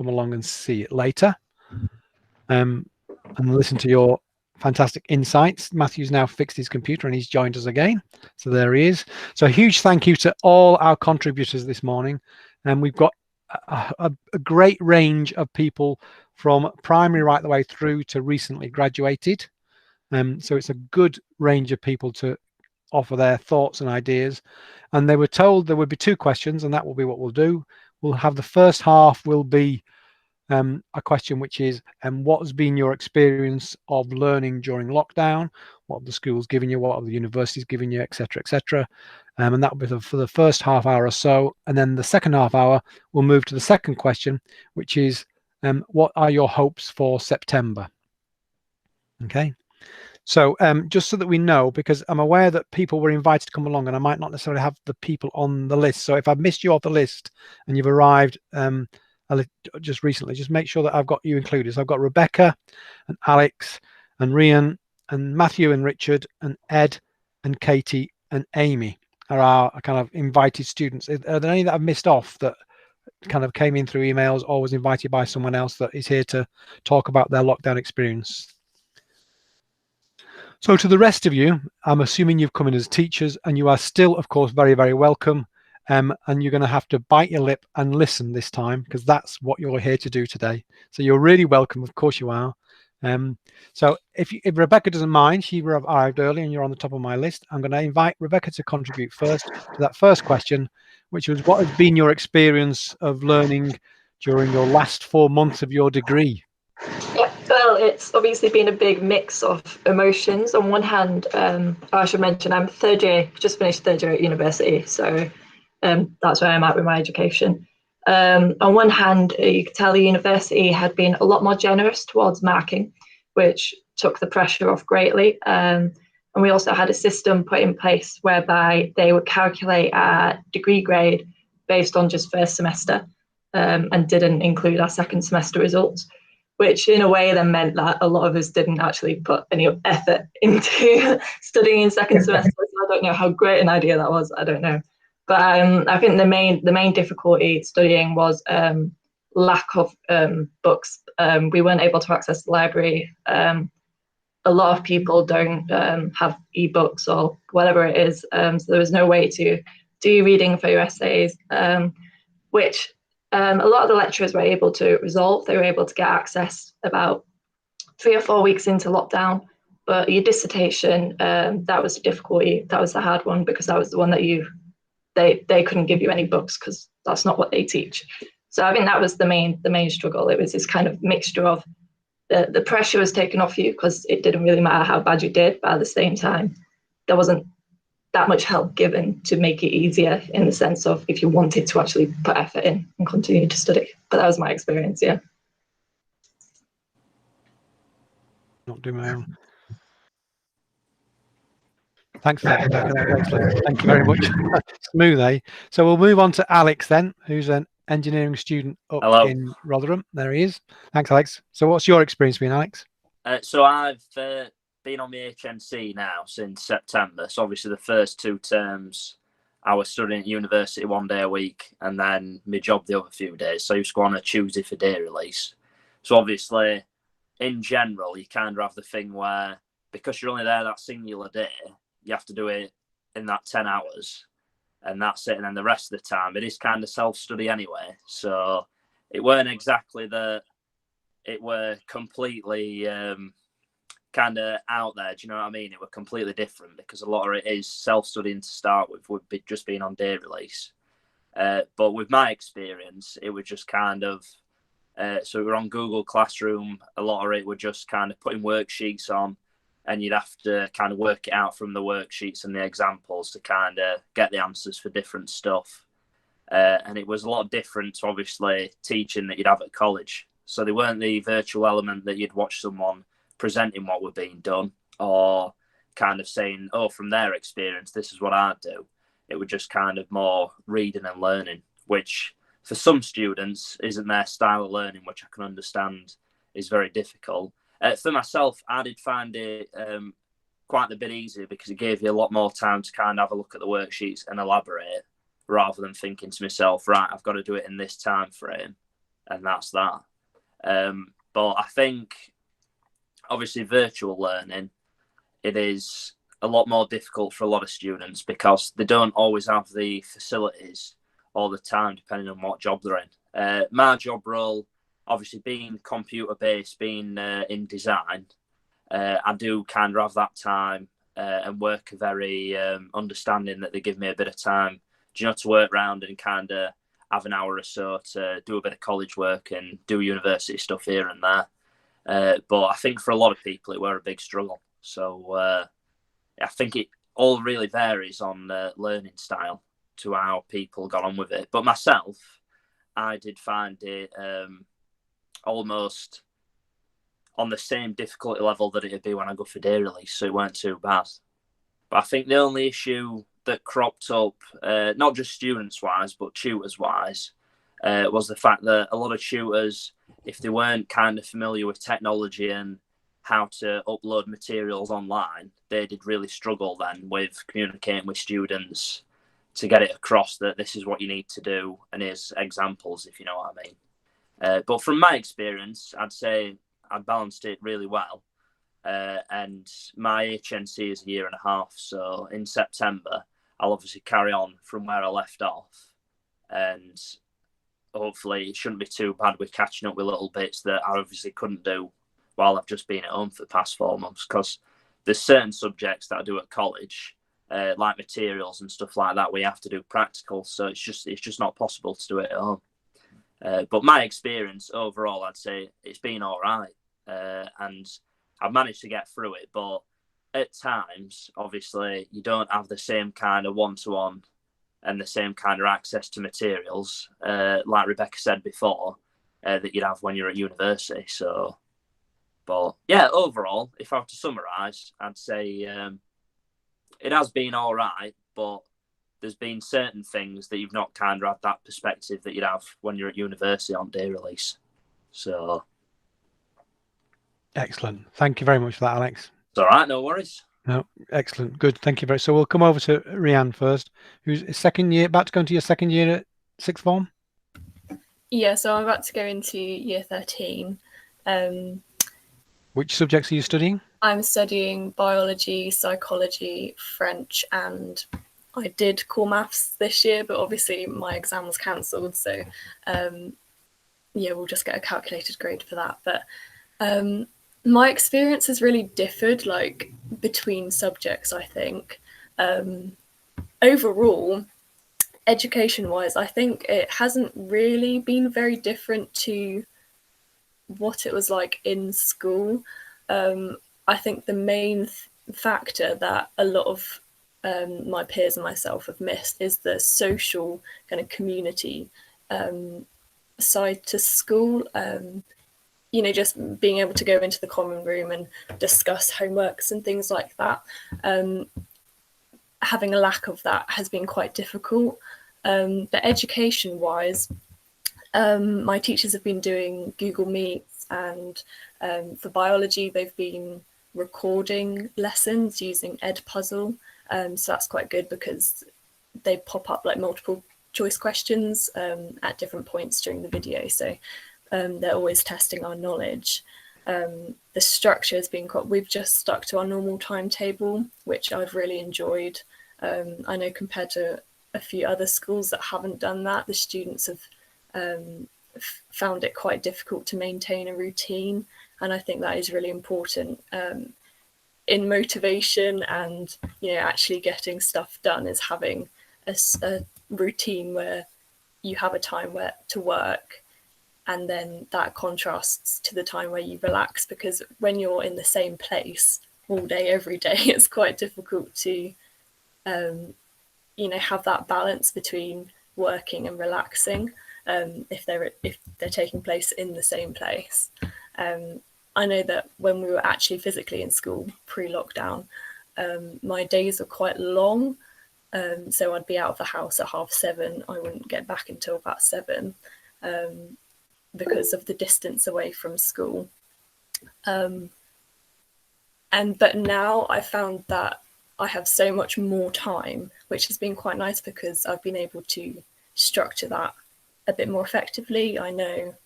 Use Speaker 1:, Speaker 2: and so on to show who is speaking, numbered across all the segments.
Speaker 1: come along and see it later, and listen to your fantastic insights. Matthew's now fixed his computer and he's joined us again. So there he is. So a huge thank you to all our contributors this morning. And we've got a great range of people from primary right the way through to recently graduated. So it's a good range of people to offer their thoughts and ideas. And they were told there would be 2 questions, and that will be what we'll do. We'll have the first half will be a question which is, what has been your experience of learning during lockdown? What have the schools given you? What have the universities given you, etc., etc. And that will be for the first half hour or so. And then the second half hour, we'll move to the second question, which is, what are your hopes for September? Okay. So just so that we know, because I'm aware that people were invited to come along and I might not necessarily have the people on the list. So if I've missed you off the list and you've arrived just recently, just make sure that I've got you included. So I've got Rebecca and Alex and Rian and Matthew and Richard and Ed and Katie and Amy are our kind of invited students. Are there any that I've missed off that kind of came in through emails or was invited by someone else that is here to talk about their lockdown experience? So to the rest of you, I'm assuming you've come in as teachers and you are still, of course, very, very welcome. And you're going to have to bite your lip and listen this time because that's what you're here to do today. So you're really welcome. Of course you are. So if Rebecca doesn't mind, she arrived early and you're on the top of my list. I'm going to invite Rebecca to contribute first to that first question, which was, what has been your experience of learning during your last 4 months of your degree?
Speaker 2: Yeah, well, it's obviously been a big mix of emotions. On one hand, I should mention I'm third year, just finished third year at university, so that's where I'm at with my education. On one hand, you could tell the university had been a lot more generous towards marking, which took the pressure off greatly. And we also had a system put in place whereby they would calculate our degree grade based on just first semester and didn't include our second semester results, which in a way then meant that a lot of us didn't actually put any effort into studying in second semester. So I don't know how great an idea that was. I don't know. But I think the main difficulty studying was lack of books. We weren't able to access the library. A lot of people don't have ebooks or whatever it is. So there was no way to do reading for your essays, which a lot of the lecturers were able to resolve. They were able to get access about 3 or 4 weeks into lockdown. But your dissertation, that was the difficulty. That was the hard one because that was the one that they couldn't give you any books because that's not what they teach. So I think that was the main struggle. It was this kind of mixture of the pressure was taken off you because it didn't really matter how bad you did, but at the same time, there wasn't that much help given to make it easier in the sense of if you wanted to actually put effort in and continue to study. But that was my experience, yeah.
Speaker 1: Not do my own. Thanks for that, Rebecca. That was excellent. Thank you very much. Smooth, eh? So we'll move on to Alex then, who's an engineering student up in Rotherham. There he is. Thanks, Alex. So what's your experience been, Alex?
Speaker 3: So I've been on the HNC now since September. So obviously the first 2 terms I was studying at university 1 day a week and then my job the other few days. So I used to go on a Tuesday for day release. So obviously in general, you kind of have the thing where because you're only there that singular day, you have to do it in that 10 hours and that's it. And then the rest of the time, it is kind of self-study anyway. So it weren't exactly that it were completely kind of out there. Do you know what I mean? It were completely different because a lot of it is self-studying to start with be just being on day release. But with my experience, it was just kind of, so we were on Google Classroom. A lot of it were just kind of putting worksheets on, and you'd have to kind of work it out from the worksheets and the examples to kind of get the answers for different stuff. And it was a lot different to obviously teaching that you'd have at college. So they weren't the virtual element that you'd watch someone presenting what were being done or kind of saying, oh, from their experience, this is what I'd do. It was just kind of more reading and learning, which for some students isn't their style of learning, which I can understand is very difficult. For myself, I did find it quite a bit easier because it gave you a lot more time to kind of have a look at the worksheets and elaborate rather than thinking to myself, right, I've got to do it in this time frame. and that's that. But I think, obviously, virtual learning, it is a lot more difficult for a lot of students because they don't always have the facilities all the time, depending on what job they're in. My job role, obviously being computer-based, being in design, I do kind of have that time and work very understanding that they give me a bit of time, to work around and kind of have an hour or so to do a bit of college work and do university stuff here and there. But I think for a lot of people, it were a big struggle. So I think it all really varies on learning style to how people got on with it. But myself, I did find it almost on the same difficulty level that it'd be when I go for day release, so it weren't too bad. But I think the only issue that cropped up, not just students-wise, but tutors-wise, was the fact that a lot of tutors, if they weren't kind of familiar with technology and how to upload materials online, they did really struggle then with communicating with students to get it across that this is what you need to do, and here's examples, if you know what I mean. But from my experience, I'd say I balanced it really well. And my HNC is a year and a half, so in September, I'll obviously carry on from where I left off. And hopefully it shouldn't be too bad with catching up with little bits that I obviously couldn't do while I've just been at home for the past 4 months, because there's certain subjects that I do at college, like materials and stuff like that, we have to do practical, so it's just not possible to do it at home. But my experience overall, I'd say it's been all right, and I've managed to get through it. But at times, obviously, you don't have the same kind of one-to-one and the same kind of access to materials, like Rebecca said before, that you'd have when you're at university. So, but yeah, overall, if I were to summarise, I'd say it has been all right, but there's been certain things that you've not kind of had that perspective that you'd have when you're at university on day release. So.
Speaker 1: Excellent. Thank you very much for that, Alex.
Speaker 3: It's all right, no worries.
Speaker 1: No, excellent. Good. Thank you very much. So we'll come over to Rianne first, who's second year, about to go into your second year at sixth form.
Speaker 4: Yeah, so I'm about to go into year 13.
Speaker 1: Which subjects are you studying?
Speaker 4: I'm studying biology, psychology, French, and I did core maths this year, but obviously my exam was cancelled. So yeah, we'll just get a calculated grade for that. But my experience has really differed, like, between subjects, I think. Overall, education-wise, I think it hasn't really been very different to what it was like in school. I think the main factor that a lot of my peers and myself have missed is the social kind of community side to school. Just being able to go into the common room and discuss homeworks and things like that. Having a lack of that has been quite difficult. But education-wise, my teachers have been doing Google Meets, and for biology, they've been recording lessons using Edpuzzle. So that's quite good because they pop up like multiple choice questions at different points during the video. So they're always testing our knowledge. The structure has been we've just stuck to our normal timetable, which I've really enjoyed. I know compared to a few other schools that haven't done that, the students have found it quite difficult to maintain a routine. And I think that is really important in motivation and, actually getting stuff done, is having a routine where you have a time to work, and then that contrasts to the time where you relax, because when you're in the same place all day, every day, it's quite difficult to, have that balance between working and relaxing if they're taking place in the same place. I know that when we were actually physically in school pre-lockdown, my days were quite long. So I'd be out of the house at 7:30. I wouldn't get back until about 7. Because of the distance away from school. But now I found that I have so much more time, which has been quite nice because I've been able to structure that a bit more effectively. I know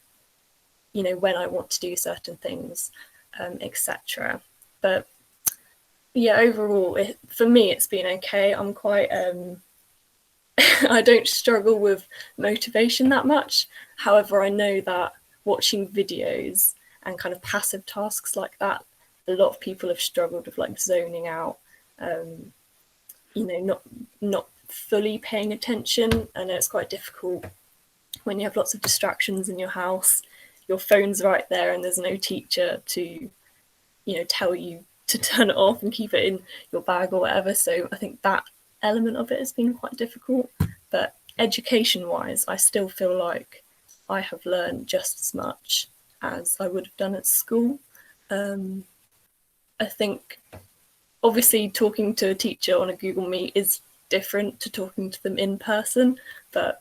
Speaker 4: when I want to do certain things, etc. But yeah, overall, for me, it's been okay. I'm quite, I don't struggle with motivation that much. However, I know that watching videos and kind of passive tasks like that, a lot of people have struggled with like zoning out, not fully paying attention. I know it's quite difficult when you have lots of distractions in your house. Your phone's right there and there's no teacher to, tell you to turn it off and keep it in your bag or whatever. So I think that element of it has been quite difficult. But education-wise, I still feel like I have learned just as much as I would have done at school. I think obviously talking to a teacher on a Google Meet is different to talking to them in person, but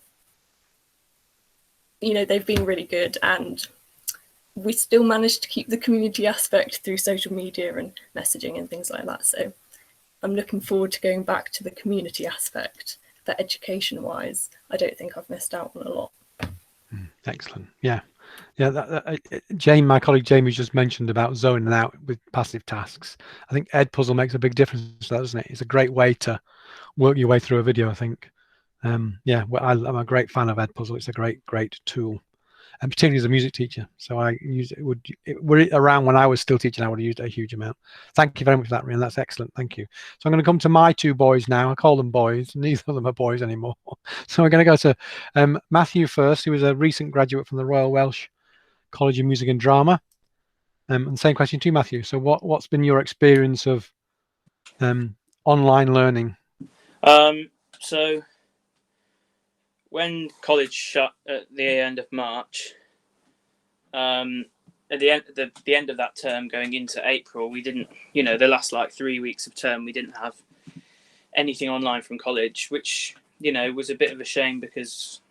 Speaker 4: they've been really good, and we still managed to keep the community aspect through social media and messaging and things like that. So I'm looking forward to going back to the community aspect. But education-wise, I don't think I've missed out on a lot.
Speaker 1: Excellent. Yeah. Jane, my colleague Jamie just mentioned about zoning out with passive tasks. I think Edpuzzle makes a big difference to that, doesn't it? It's a great way to work your way through a video, I think. I'm a great fan of Edpuzzle. It's a great tool, and particularly as a music teacher. So I use it. Were it around when I was still teaching, I would have used it a huge amount. Thank you very much for that, Rian. That's excellent. Thank you. So I'm going to come to my two boys now. I call them boys. Neither of them are boys anymore. So we're going to go to Matthew first, who is a recent graduate from the Royal Welsh College of Music and Drama. And same question to you, Matthew. So what's been your experience of online learning?
Speaker 5: So when college shut at the end of March, at the end of that term going into April, we didn't, the last like 3 weeks of term, we didn't have anything online from college, which, was a bit of a shame because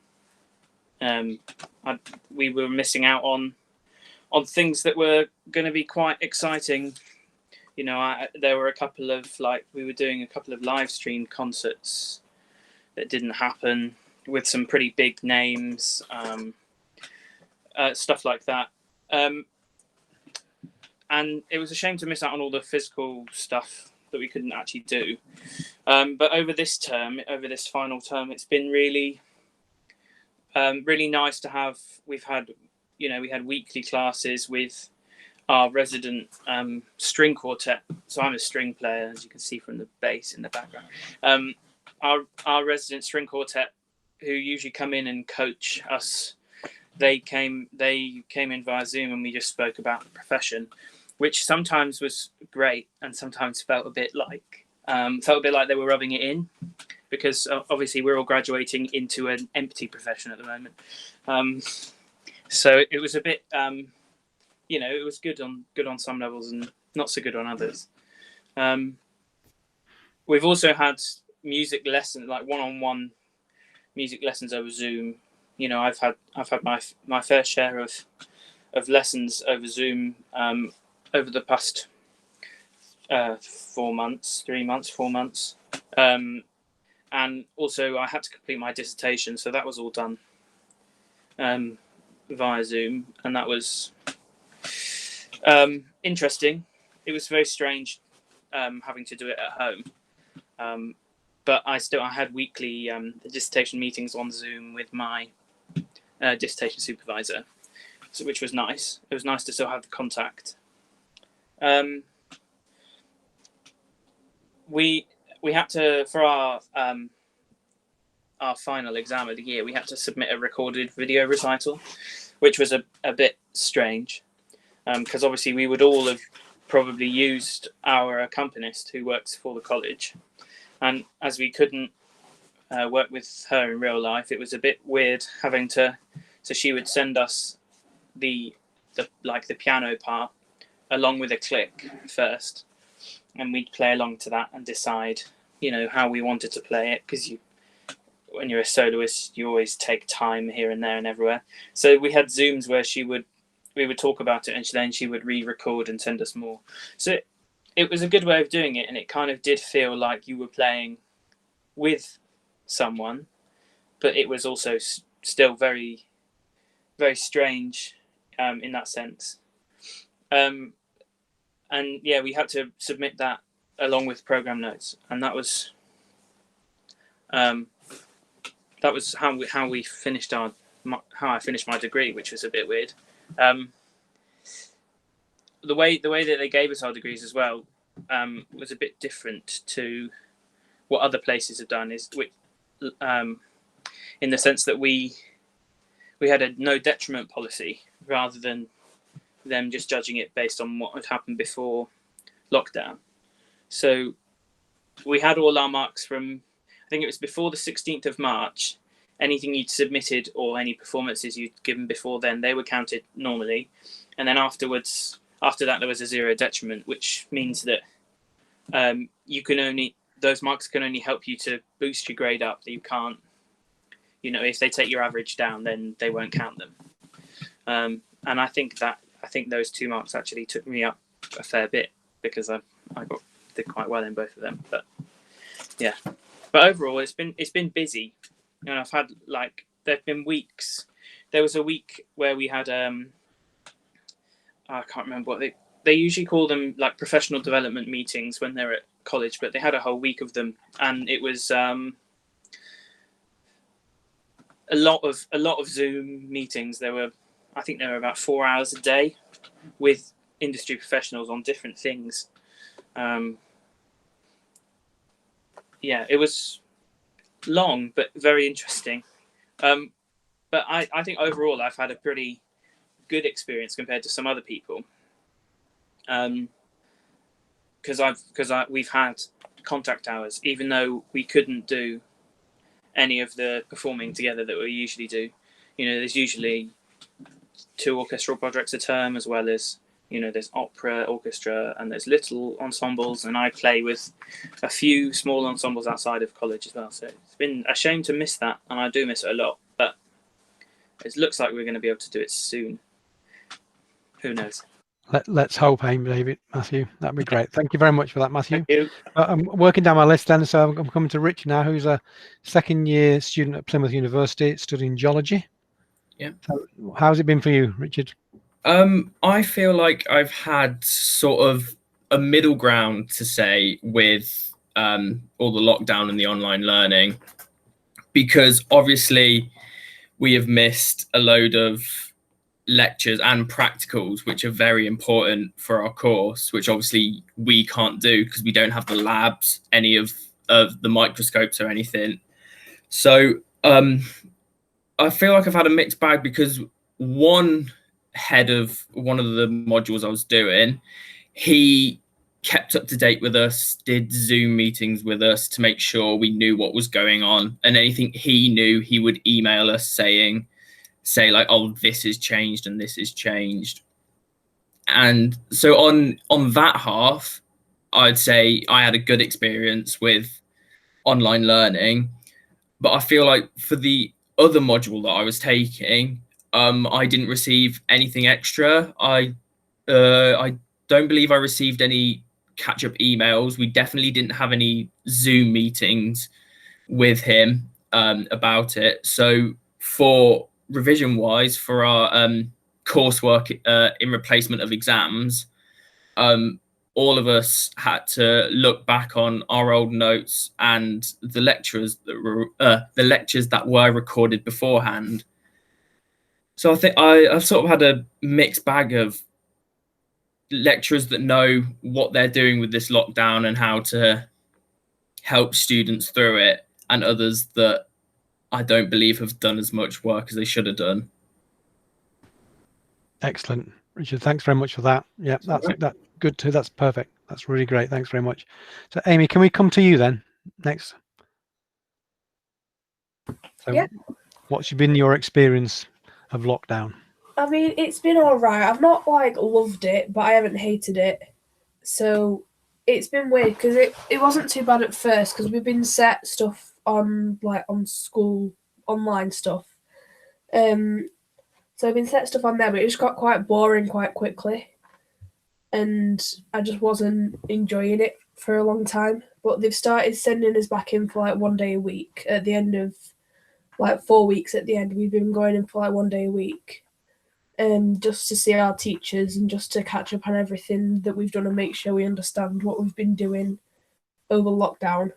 Speaker 5: we were missing out on things that were going to be quite exciting. There were a couple of we were doing a couple of live stream concerts that didn't happen with some pretty big names, stuff like that. And it was a shame to miss out on all the physical stuff that we couldn't actually do. But over this final term, it's been really, really nice to have. We had weekly classes with our resident string quartet. So I'm a string player, as you can see from the bass in the background. Our resident string quartet, who usually come in and coach us, they came in via Zoom, and we just spoke about the profession, which sometimes was great and sometimes felt a bit like they were rubbing it in, because obviously we're all graduating into an empty profession at the moment. So it was a bit, it was good on some levels and not so good on others. We've also had music lessons, like one-on-one music lessons over Zoom. I've had my fair share of lessons over Zoom over the past 4 months. And also I had to complete my dissertation, so that was all done via Zoom, and that was interesting. It was very strange having to do it at home, but I had weekly dissertation meetings on Zoom with my dissertation supervisor, which was nice. It was nice to still have the contact. We had to, for our final exam of the year, we had to submit a recorded video recital, which was a bit strange, because obviously we would all have probably used our accompanist who works for the college, and as we couldn't work with her in real life, it was a bit weird having to. So she would send us the piano part along with a click first, and we'd play along to that and decide, how we wanted to play it, because when you're a soloist, you always take time here and there and everywhere. So we had Zooms where we would talk about it, and then she would re-record and send us more. So it was a good way of doing it, and it kind of did feel like you were playing with someone, but it was also still very, very strange in that sense. And yeah, we had to submit that along with program notes, and that was how we finished how I finished my degree, which was a bit weird. The way that they gave us our degrees as well was a bit different to what other places have done. In the sense that we had a no detriment policy rather than them just judging it based on what had happened before lockdown. So we had all our marks from, I think it was before the 16th of March. Anything you'd submitted or any performances you'd given before then, they were counted normally. And then after that, there was a zero detriment, which means that those marks can only help you to boost your grade up. That you can't, if they take your average down, then they won't count them. And I think those 2 marks actually took me up a fair bit because I did quite well in both of them. But yeah, but overall it's been busy, and I've had there've been weeks. There was a week where we had I can't remember what they usually call them, like professional development meetings when they're at college, but they had a whole week of them, and it was a lot of Zoom meetings. I think there were about 4 hours a day with industry professionals on different things. Yeah, it was long but very interesting. But I think overall I've had a pretty good experience compared to some other people. Because we've had contact hours, even though we couldn't do any of the performing together that we usually do. There's usually 2 orchestral projects a term, as well as there's opera, orchestra, and there's little ensembles, and I play with a few small ensembles outside of college as well. So it's been a shame to miss that, and I do miss it a lot. But it looks like we're going to be able to do it soon. Who knows?
Speaker 1: Let's hope, David, Matthew. That'd be great. Thank you very much for that, Matthew.
Speaker 5: Thank you.
Speaker 1: I'm working down my list then, so I'm coming to Rich now, who's a second-year student at Plymouth University studying geology.
Speaker 6: Yeah.
Speaker 1: So how's it been for you, Richard?
Speaker 6: I feel like I've had sort of a middle ground to say with all the lockdown and the online learning, because obviously we have missed a load of lectures and practicals, which are very important for our course, which obviously we can't do because we don't have the labs, any of the microscopes or anything. So I feel like I've had a mixed bag, because one head of one of the modules I was doing, he kept up to date with us, did Zoom meetings with us to make sure we knew what was going on, and anything he knew, he would email us say like, oh, this is changed and this is changed. And so on that half, I'd say I had a good experience with online learning. But I feel like for the other module that I was taking, I didn't receive anything extra. I don't believe I received any catch-up emails. We definitely didn't have any Zoom meetings with him about it. So for revision-wise, for our coursework in replacement of exams, all of us had to look back on our old notes and the lectures that were recorded beforehand. So I think I've sort of had a mixed bag of lecturers that know what they're doing with this lockdown and how to help students through it, and others that I don't believe have done as much work as they should have done.
Speaker 1: Excellent, Richard. Thanks very much for that. Yeah, that's good too. That's perfect. That's really great. Thanks very much. So, Amy, can we come to you then next? So,
Speaker 7: yeah.
Speaker 1: What's been your experience of lockdown?
Speaker 7: I mean, it's been all right. I've not loved it, but I haven't hated it. So it's been weird because it wasn't too bad at first, because we've been set stuff on school online stuff. So I've been set stuff on there, but it just got quite boring quite quickly, and I just wasn't enjoying it for a long time. But they've started sending us back in for 1 day a week at the end of 4 weeks. At the end, we've been going in for 1 day a week. just to see our teachers and just to catch up on everything that we've done and make sure we understand what we've been doing over lockdown.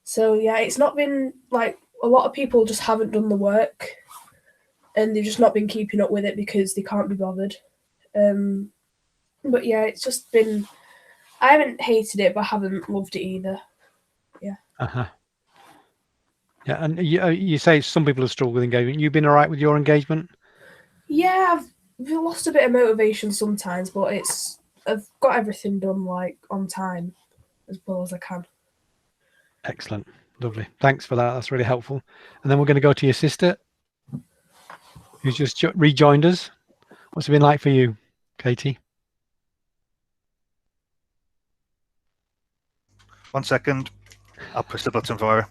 Speaker 7: So yeah, it's not been like, a lot of people just haven't done the work and they've just not been keeping up with it because they can't be bothered. But yeah, it's just been, I haven't hated it, but I haven't loved it either. Yeah.
Speaker 1: Yeah, and you say some people have struggled with engagement. You've been all right with your engagement?
Speaker 7: Yeah, I've lost a bit of motivation sometimes, but I've got everything done like on time as well as I can.
Speaker 1: Excellent. Lovely. Thanks for that. That's really helpful. And then we're going to go to your sister, who's just rejoined us. What's it been like for you, Katie?
Speaker 8: 1 second. I'll push the button for her.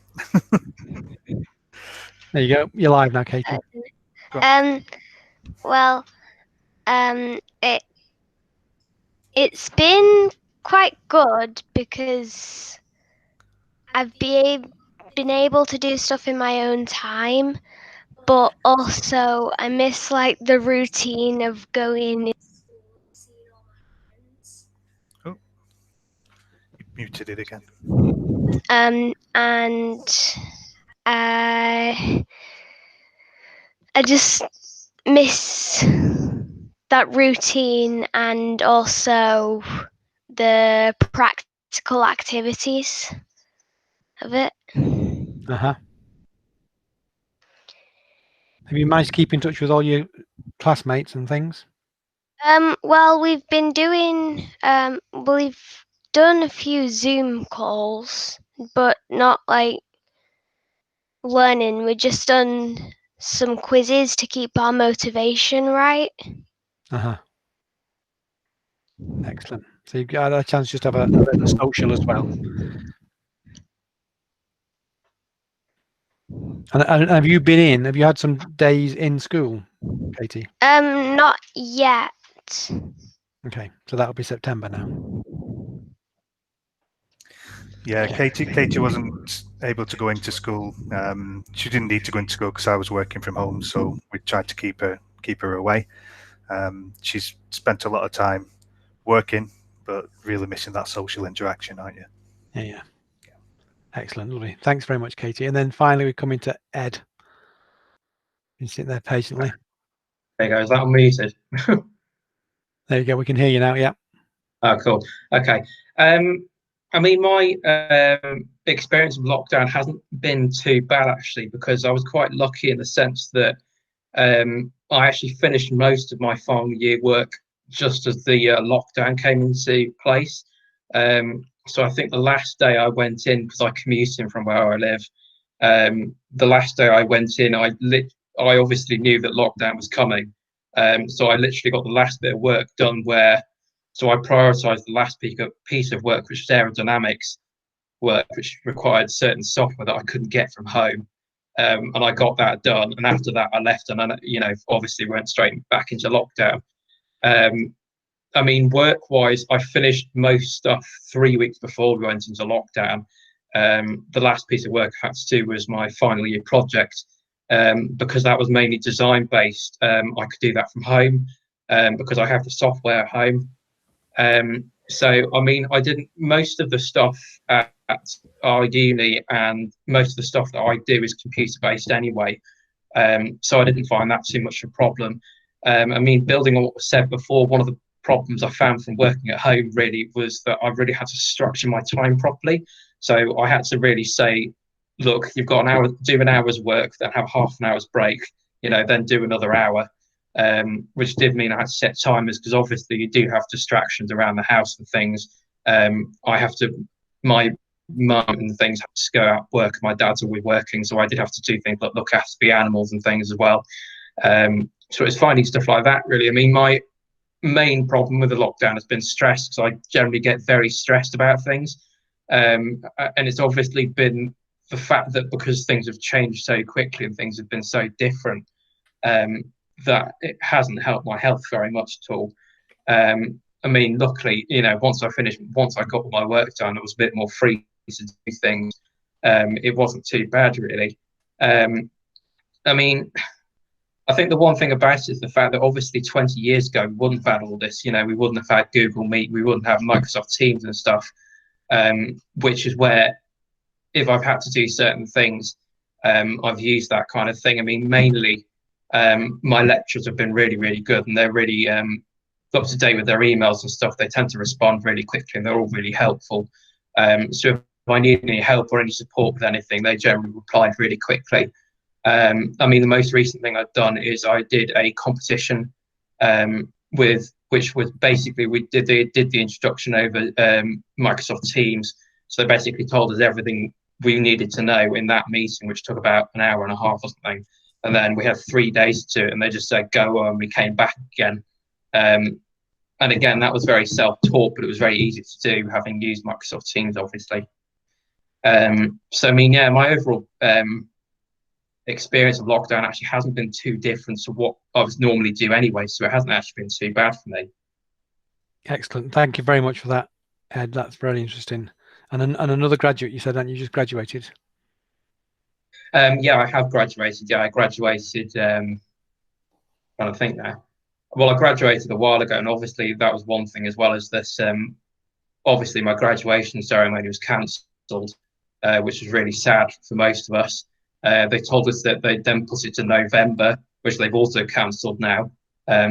Speaker 1: There you go. You're live now, Katie.
Speaker 9: Well, it's been quite good because I've been able to do stuff in my own time, but also I miss like the routine of going.
Speaker 8: Oh, you muted it again.
Speaker 9: And I just miss that routine and also the practical activities of it.
Speaker 1: Have you managed to keep in touch with all your classmates and things?
Speaker 9: Well, we've been doing we've done a few Zoom calls, but not like learning. We've just done some quizzes to keep our motivation right.
Speaker 1: Excellent. So you've got a chance just to have a bit of social as well. And have you had some days in school, Katie?
Speaker 9: Not yet.
Speaker 1: Okay, so that'll be September now.
Speaker 8: Yeah, Katie wasn't able to go into school. She didn't need to go into school because I was working from home, so we tried to keep her away. She's spent a lot of time working, but really missing that social interaction, aren't you?
Speaker 1: Yeah. Excellent, lovely. Thanks very much, Katie. And then finally we come into Ed. You sit there patiently.
Speaker 10: There you go. Is that unmuted?
Speaker 1: There you go. We can hear you now. Yeah.
Speaker 10: Oh, cool. Okay. I mean, my experience of lockdown hasn't been too bad actually, because I was quite lucky in the sense that I actually finished most of my final year work just as the lockdown came into place. So I think the last day I went in, because I commute in from where I live, the last day I went in, I obviously knew that lockdown was coming. So I literally got the last bit of work done so I prioritized the last piece of work, which was aerodynamics work, which required certain software that I couldn't get from home. And I got that done. And after that, I left and, obviously went straight back into lockdown. I mean, work-wise, I finished most stuff 3 weeks before we went into lockdown. The last piece of work I had to do was my final year project. Because that was mainly design-based, I could do that from home because I have the software at home. So, I mean, I didn't, most of the stuff at our uni and most of the stuff that I do is computer-based anyway. So I didn't find that too much of a problem. I mean, building on what was said before, one of the problems I found from working at home really was that I really had to structure my time properly. So I had to really say, look, you've got an hour, do an hour's work, then have half an hour's break, then do another hour, which did mean I had to set timers because obviously you do have distractions around the house and things. My mum and things have to go out work, my dad's always working, so I did have to do things like look after the animals and things as well. So it's finding stuff like that really. I mean, my main problem with the lockdown has been stress, because I generally get very stressed about things. And it's obviously been the fact that because things have changed so quickly and things have been so different, that it hasn't helped my health very much at all. I mean, luckily, once I got all my work done, it was a bit more free to do things. It wasn't too bad, really. I mean, I think the one thing about it is the fact that obviously 20 years ago we wouldn't have had all this. You know, we wouldn't have had Google Meet, we wouldn't have Microsoft Teams and stuff, which is where, if I've had to do certain things, I've used that kind of thing. I mean, mainly my lecturers have been really, really good, and they're really up to date with their emails and stuff. They tend to respond really quickly, and they're all really helpful. So if I need any help or any support with anything, they generally replied really quickly. I mean, the most recent thing I've done is I did a competition which was basically we did the introduction over Microsoft Teams. So they basically told us everything we needed to know in that meeting, which took about an hour and a half or something. And then we had 3 days to it, and they just said go on. We came back again. And again, that was very self-taught, but it was very easy to do, having used Microsoft Teams, obviously. So I mean, yeah, my overall experience of lockdown actually hasn't been too different to what I would normally do anyway, so it hasn't actually been too bad for me.
Speaker 1: Excellent. Thank you very much for that, Ed. That's very interesting. And another graduate, you said, and you just graduated.
Speaker 10: Yeah, I have graduated. Yeah, I graduated. Trying to think now. Well, I graduated a while ago, and obviously that was one thing, as well as this. Obviously, my graduation ceremony was cancelled, which was really sad for most of us. They told us that they'd then put it to November, which they've also cancelled now.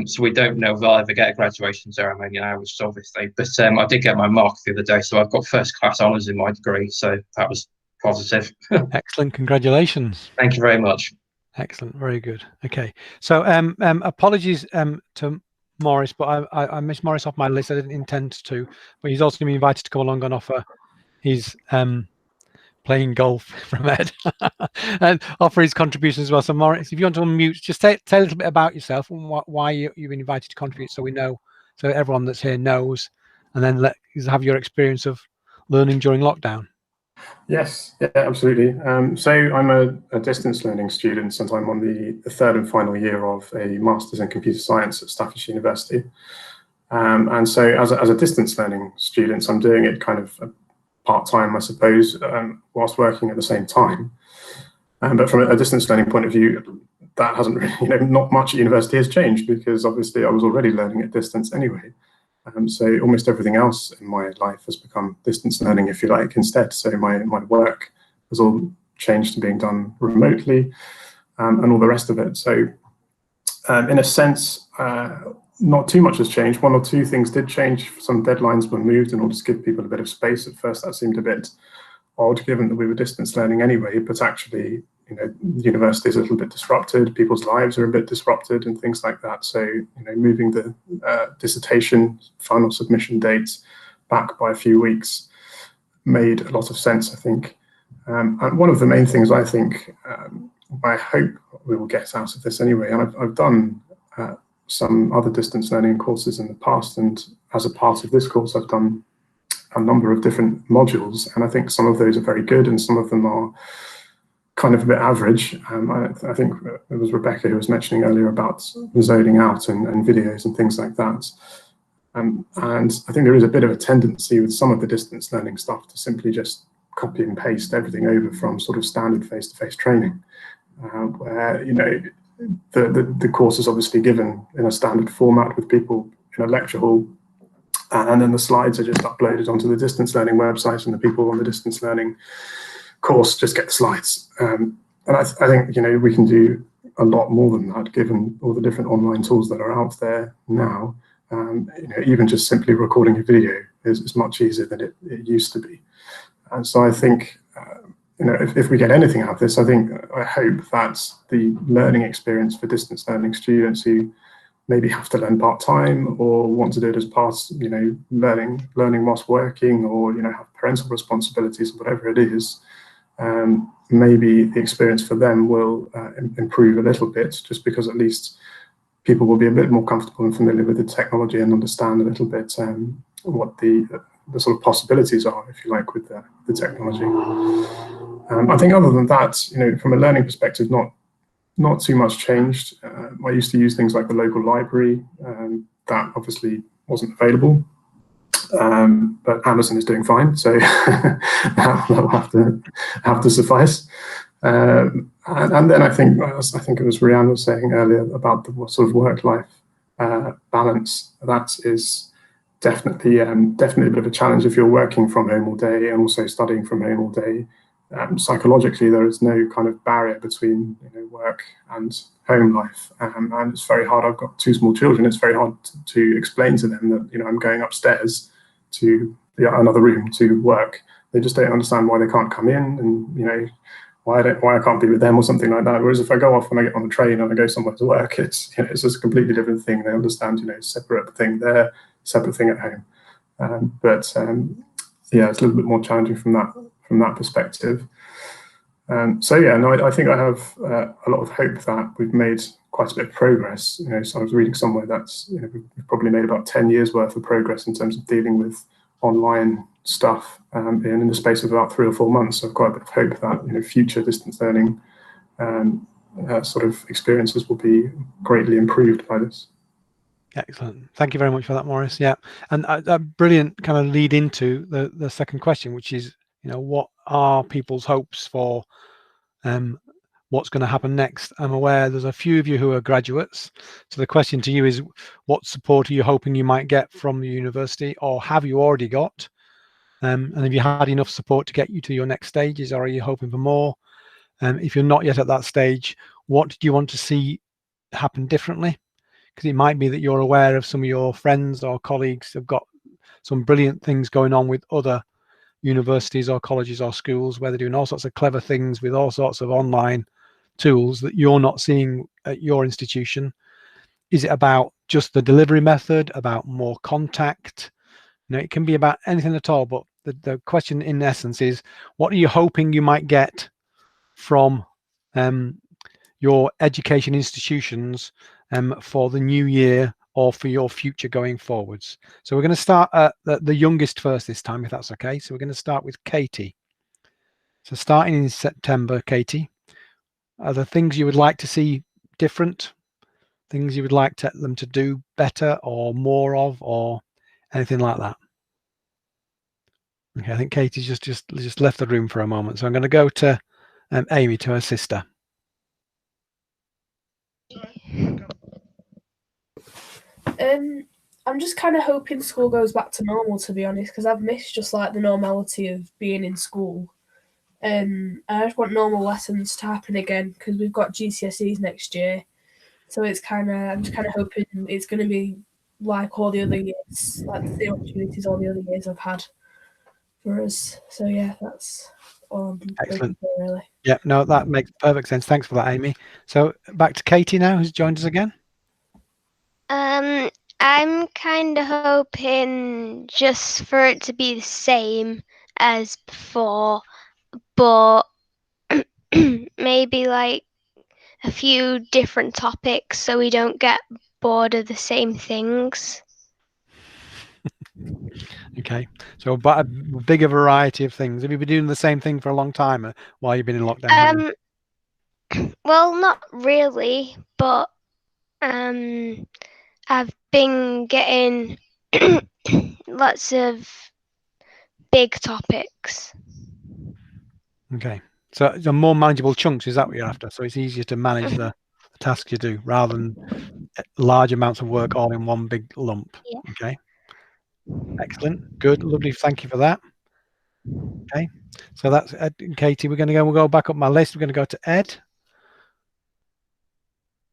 Speaker 10: So we don't know if I'll ever get a graduation ceremony now, which is obviously. But I did get my mark the other day, so I've got first class honours in my degree. So that was positive.
Speaker 1: Excellent. Congratulations.
Speaker 10: Thank you very much.
Speaker 1: Excellent. Very good. Okay. So apologies to Morris, but I missed Morris off my list. I didn't intend to, but he's also going to be invited to come along and offer his playing golf from Ed and offer his contribution as well. So Morris, if you want to unmute, just tell a little bit about yourself and why you've been invited to contribute, so we know, so everyone that's here knows, and then have your experience of learning during lockdown.
Speaker 11: Yes, yeah, absolutely. So I'm a distance learning student, and I'm on the third and final year of a Masters in Computer Science at Staffroom University. And so as a distance learning student, I'm doing it kind of part-time, I suppose, whilst working at the same time. But from a distance learning point of view, that hasn't really, not much at university has changed, because obviously I was already learning at distance anyway. So almost everything else in my life has become distance learning, if you like, instead. So my work has all changed to being done remotely, and all the rest of it. So in a sense, not too much has changed. One or two things did change. Some deadlines were moved in order to give people a bit of space. At first, that seemed a bit odd, given that we were distance learning anyway, but actually, the university is a little bit disrupted, people's lives are a bit disrupted and things like that. So, moving the dissertation final submission dates back by a few weeks made a lot of sense, I think. And one of the main things I think, I hope we will get out of this anyway, and I've done some other distance learning courses in the past, and as a part of this course, I've done a number of different modules, and I think some of those are very good and some of them are kind of a bit average. I think it was Rebecca who was mentioning earlier about zoning out and videos and things like that. And I think there is a bit of a tendency with some of the distance learning stuff to simply just copy and paste everything over from sort of standard face-to-face training, where the course is obviously given in a standard format with people in a lecture hall, and then the slides are just uploaded onto the distance learning website, and the people on the distance learning course just get the slides. And I think we can do a lot more than that, given all the different online tools that are out there now. Even just simply recording a video is much easier than it used to be. And so I think, if we get anything out of this, I hope that the learning experience for distance learning students who maybe have to learn part-time or want to do it as part, learning whilst working, or, have parental responsibilities, whatever it is, maybe the experience for them will improve a little bit, just because at least people will be a bit more comfortable and familiar with the technology and understand a little bit what the sort of possibilities are, if you like, with the technology. I think other than that, from a learning perspective, not too much changed. I used to use things like the local library. That obviously wasn't available, but Amazon is doing fine, so that'll have to suffice. And And then I think it was Rianne was saying earlier about the sort of work-life balance. That is definitely definitely a bit of a challenge if you're working from home all day and also studying from home all day. Psychologically, there is no kind of barrier between work and home life, and it's very hard. I've got 2 small children. It's very hard to explain to them that I'm going upstairs to another room to work. They just don't understand why they can't come in, and why I can't be with them or something like that. Whereas if I go off and I get on a train and I go somewhere to work, it's it's just a completely different thing. They understand separate thing there, separate thing at home. Yeah, it's a little bit more challenging from that perspective. So yeah, no, I think I have a lot of hope that we've made quite a bit of progress. So I was reading somewhere that's we've probably made about 10 years worth of progress in terms of dealing with online stuff in the space of about 3 or 4 months. So I've quite a bit of hope that future distance learning sort of experiences will be greatly improved by this.
Speaker 1: Excellent. Thank you very much for that, Maurice. Yeah, and a brilliant kind of lead into the second question, which is, what are people's hopes for what's going to happen next? I'm aware there's a few of you who are graduates. So the question to you is, what support are you hoping you might get from the university, or have you already got? And have you had enough support to get you to your next stages, or are you hoping for more? If you're not yet at that stage, what do you want to see happen differently? Because it might be that you're aware of some of your friends or colleagues have got some brilliant things going on with other universities or colleges or schools, where they're doing all sorts of clever things with all sorts of online tools that you're not seeing at your institution. Is it about just the delivery method, about more contact? It can be about anything at all, but the question in essence is, what are you hoping you might get from your education institutions for the new year or for your future going forwards? So we're going to start at the youngest first this time, if that's okay. So we're going to start with Katie. So starting in September, Katie, are there things you would like to see different? Things you would like them to do better or more of, or anything like that? Okay, I think Katie's just left the room for a moment. So I'm going to go to Amy, to her sister.
Speaker 7: I'm just kind of hoping school goes back to normal, to be honest, because I've missed just like the normality of being in school. I just want normal lessons to happen again, because we've got GCSEs next year. So I'm just kind of hoping it's going to be like all the other years, like the same opportunities all the other years I've had for us. So yeah, that's all I'm hoping for, really.
Speaker 1: Yeah, no, that makes perfect sense. Thanks for that, Amy. So back to Katie now, who's joined us again.
Speaker 9: I'm kind of hoping just for it to be the same as before, but maybe like a few different topics so we don't get bored of the same things.
Speaker 1: Okay, so but a bigger variety of things. Have you been doing the same thing for a long time while you've been in lockdown?
Speaker 9: Well, not really, but I've been getting lots of big topics.
Speaker 1: Okay, so the more manageable chunks, is that what you're after? So it's easier to manage the tasks you do rather than large amounts of work all in one big lump.
Speaker 9: Yeah.
Speaker 1: Okay, excellent, good, lovely. Thank you for that. Okay, so that's Ed and Katie. We'll go back up my list. We're going to go to Ed.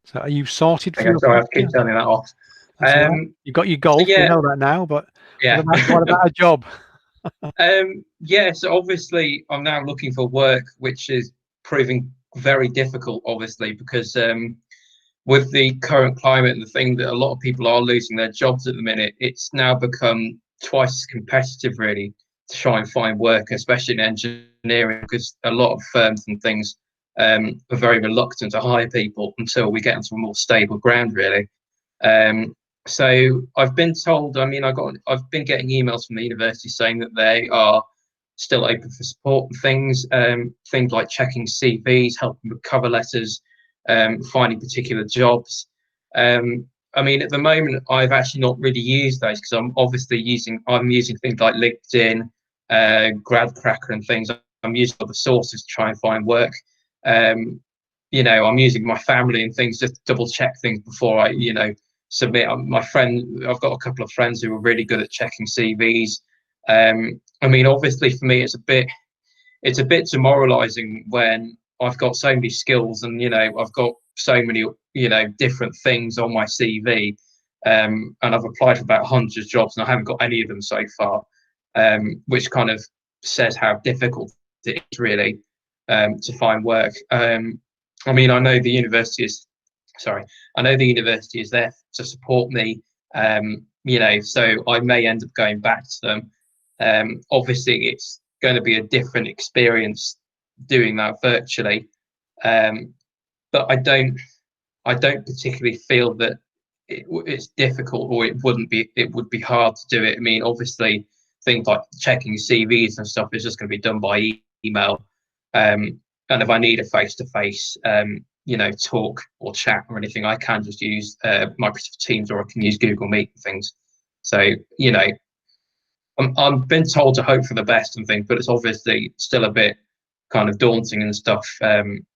Speaker 1: So are you sorted?
Speaker 10: Okay, sorry, I have to keep turning that off.
Speaker 1: You got your golf.
Speaker 10: Yeah,
Speaker 1: we know that now, but
Speaker 10: yeah.
Speaker 1: what about a job?
Speaker 10: Yeah, so obviously I'm now looking for work, which is proving very difficult, obviously, because with the current climate and the thing that a lot of people are losing their jobs at the minute, it's now become twice as competitive, really, to try and find work, especially in engineering, because a lot of firms and things are very reluctant to hire people until we get into a more stable ground, really. So I've been told, I've been getting emails from the university saying that they are still open for support and things like checking CVs, helping with cover letters, finding particular jobs. At the moment, I've actually not really used those because I'm using things like LinkedIn, GradCracker and things. I'm using other sources to try and find work. I'm using my family and things just to double check things before I, submit. I've got a couple of friends who are really good at checking CVs. Obviously for me, it's a bit demoralizing when I've got so many skills and, I've got so many, different things on my CV. And I've applied for about 100 jobs and I haven't got any of them so far, which kind of says how difficult it is really to find work. I know the university is there to support me, so I may end up going back to them. Obviously, it's going to be a different experience doing that virtually, but I don't particularly feel that it's difficult or it would be hard to do it. Obviously, things like checking CVs and stuff is just going to be done by email. And if I need a face-to-face, talk or chat or anything, I can just use Microsoft Teams, or I can use Google Meet and things. So, I'm been told to hope for the best and things, but it's obviously still a bit kind of daunting and stuff. Having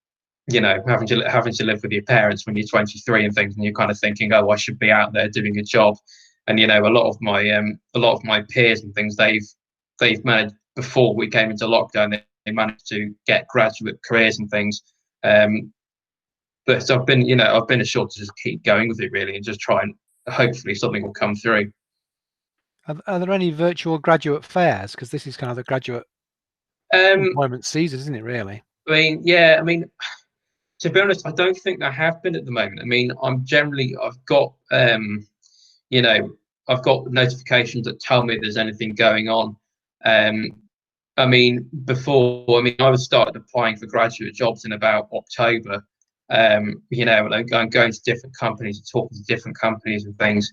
Speaker 10: to live with your parents when you're 23 and things, and you're kind of thinking, oh, I should be out there doing a job. And a lot of my peers and things, they've managed before we came into lockdown. They managed to get graduate careers and things. But I've been assured to just keep going with it really, and just try and hopefully something will come through.
Speaker 1: Are there any virtual graduate fairs? Because this is kind of the graduate employment season, isn't it? Really?
Speaker 10: To be honest, I don't think there have been at the moment. I've got notifications that tell me if there's anything going on. Before, I was started applying for graduate jobs in about October. And I'm going to different companies and talking to different companies and things.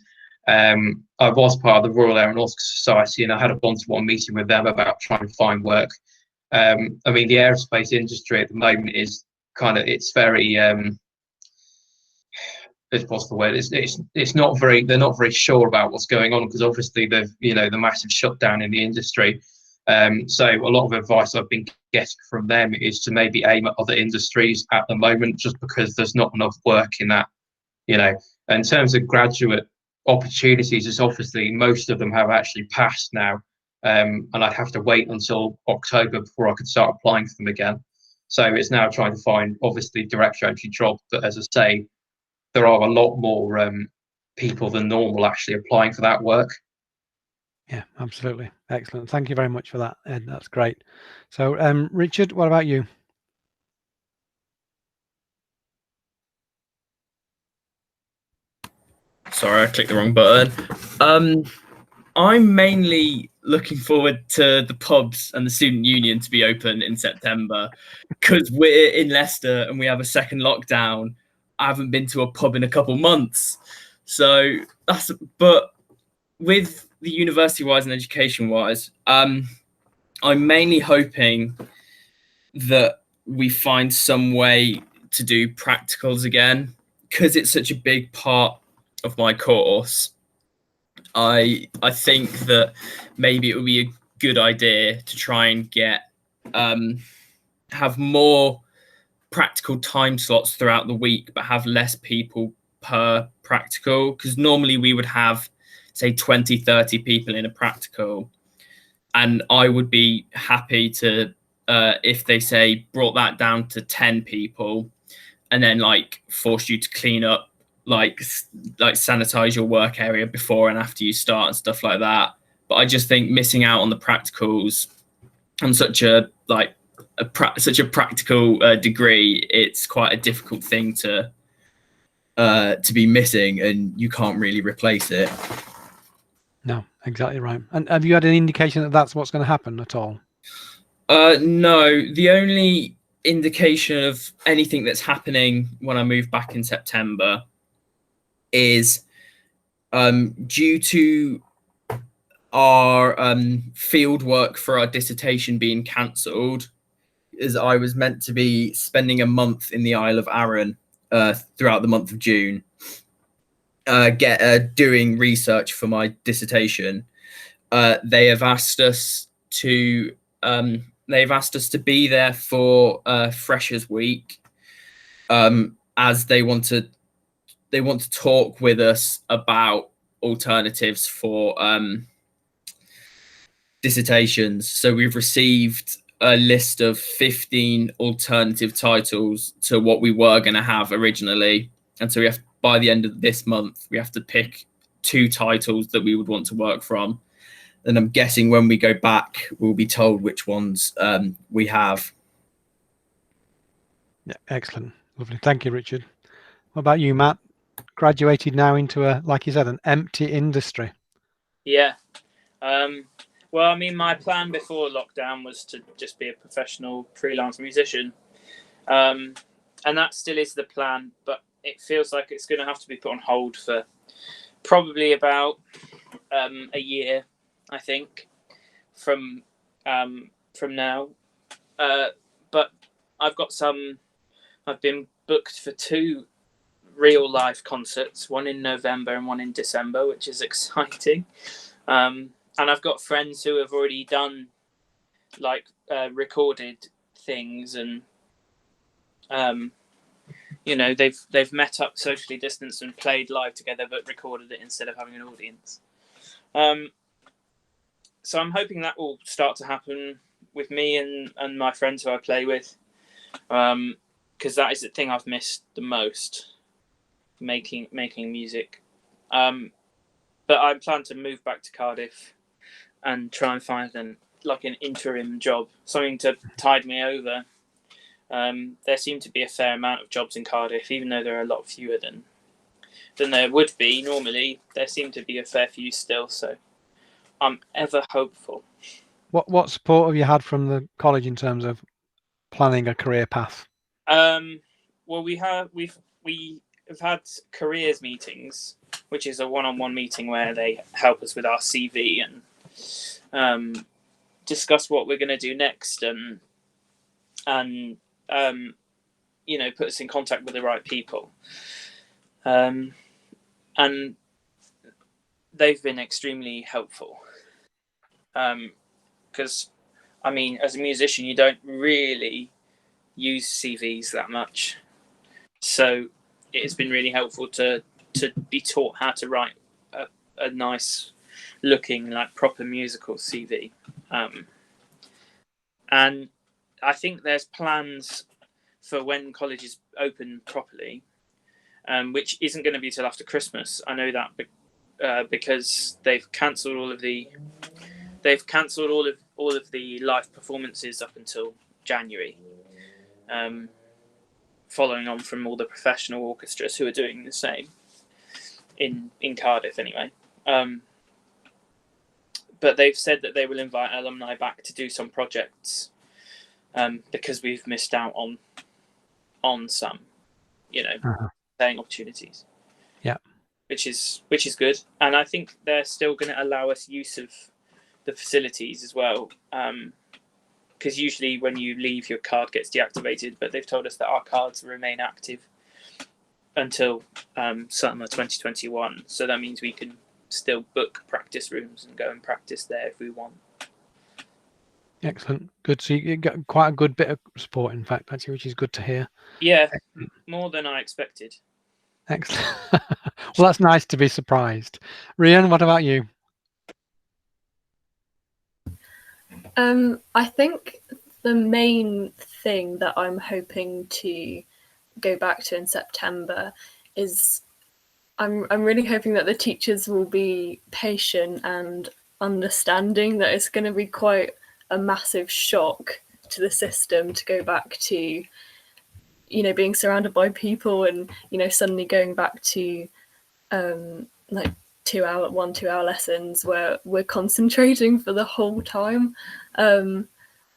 Speaker 10: I was part of the Royal Aeronautical Society, and I had a one-to-one meeting with them about trying to find work. The aerospace industry at the moment is it's very what's the word? It's not very. They're not very sure about what's going on, because obviously the massive shutdown in the industry. So a lot of advice I've been getting from them is to maybe aim at other industries at the moment, just because there's not enough work in that. In terms of graduate opportunities, it's obviously most of them have actually passed now, and I'd have to wait until October before I could start applying for them again. So it's now trying to find obviously direct entry jobs, but as I say, there are a lot more people than normal actually applying for that work.
Speaker 1: Yeah, absolutely. Excellent. Thank you very much for that, Ed. That's great. So, Richard, what about you?
Speaker 6: Sorry, I clicked the wrong button. I'm mainly looking forward to the pubs and the student union to be open in September, because we're in Leicester and we have a second lockdown. I haven't been to a pub in a couple months. But with the university-wise and education-wise, I'm mainly hoping that we find some way to do practicals again, because it's such a big part of my course. I think that maybe it would be a good idea to try and get have more practical time slots throughout the week, but have less people per practical, because normally we would have, say, 20, 30 people in a practical, and I would be happy to if they say brought that down to 10 people, and then force you to clean up, like sanitize your work area before and after you start and stuff like that. But I just think missing out on the practicals on such a practical degree, it's quite a difficult thing to be missing, and you can't really replace it.
Speaker 1: No, exactly right. And have you had an indication that that's what's going to happen at all?
Speaker 6: No, the only indication of anything that's happening when I move back in September is due to our field work for our dissertation being cancelled, is I was meant to be spending a month in the Isle of Arran throughout the month of June, doing research for my dissertation. They've asked us to be there for Freshers Week, as they want to talk with us about alternatives for dissertations. So we've received a list of 15 alternative titles to what we were going to have originally, and so we have, by the end of this month, we have to pick 2 titles that we would want to work from. And I'm guessing when we go back, we'll be told which ones we have.
Speaker 1: Yeah, excellent, lovely. Thank you, Richard. What about you, Matt? Graduated now into a, like you said, an empty industry.
Speaker 5: Yeah. Well, I mean, my plan before lockdown was to just be a professional freelance musician. And that still is the plan, but it feels like it's going to have to be put on hold for probably about a year, I think, from now. But I've been booked for 2 real life concerts, one in November and one in December, which is exciting. And I've got friends who have already done recorded things, and they've met up socially distanced and played live together, but recorded it instead of having an audience. So I'm hoping that will start to happen with me and my friends who I play with, because that is the thing I've missed the most, making music. But I plan to move back to Cardiff and try and find an interim job, something to tide me over. There seem to be a fair amount of jobs in Cardiff, even though there are a lot fewer than there would be normally. There seem to be a fair few still, so I'm ever hopeful.
Speaker 1: What support have you had from the college in terms of planning a career path?
Speaker 5: Well, we've had careers meetings, which is a one-on-one meeting where they help us with our CV and discuss what we're going to do next, and put us in contact with the right people. And they've been extremely helpful. Because, I mean, as a musician, you don't really use CVs that much. So it's been really helpful to be taught how to write a nice looking, proper musical CV. And I think there's plans for when colleges open properly, which isn't going to be till after Christmas. I know that because they've cancelled all of the live performances up until January, following on from all the professional orchestras who are doing the same in Cardiff anyway. But they've said that they will invite alumni back to do some projects, because we've missed out on some, playing opportunities.
Speaker 1: Yeah,
Speaker 5: which is good, and I think they're still going to allow us use of the facilities as well, because usually when you leave, your card gets deactivated, but they've told us that our cards remain active until summer 2021. So that means we can still book practice rooms and go and practice there if we want.
Speaker 1: Excellent, good. So you got quite a good bit of support, in fact, actually, which is good to hear.
Speaker 5: Yeah, more than I expected.
Speaker 1: Excellent. Well, that's nice to be surprised. Rhian, what about you?
Speaker 4: I think the main thing that I'm hoping to go back to in September is I'm really hoping that the teachers will be patient and understanding that it's going to be quite a massive shock to the system to go back to, being surrounded by people and, suddenly going back to 2 hour lessons where we're concentrating for the whole time.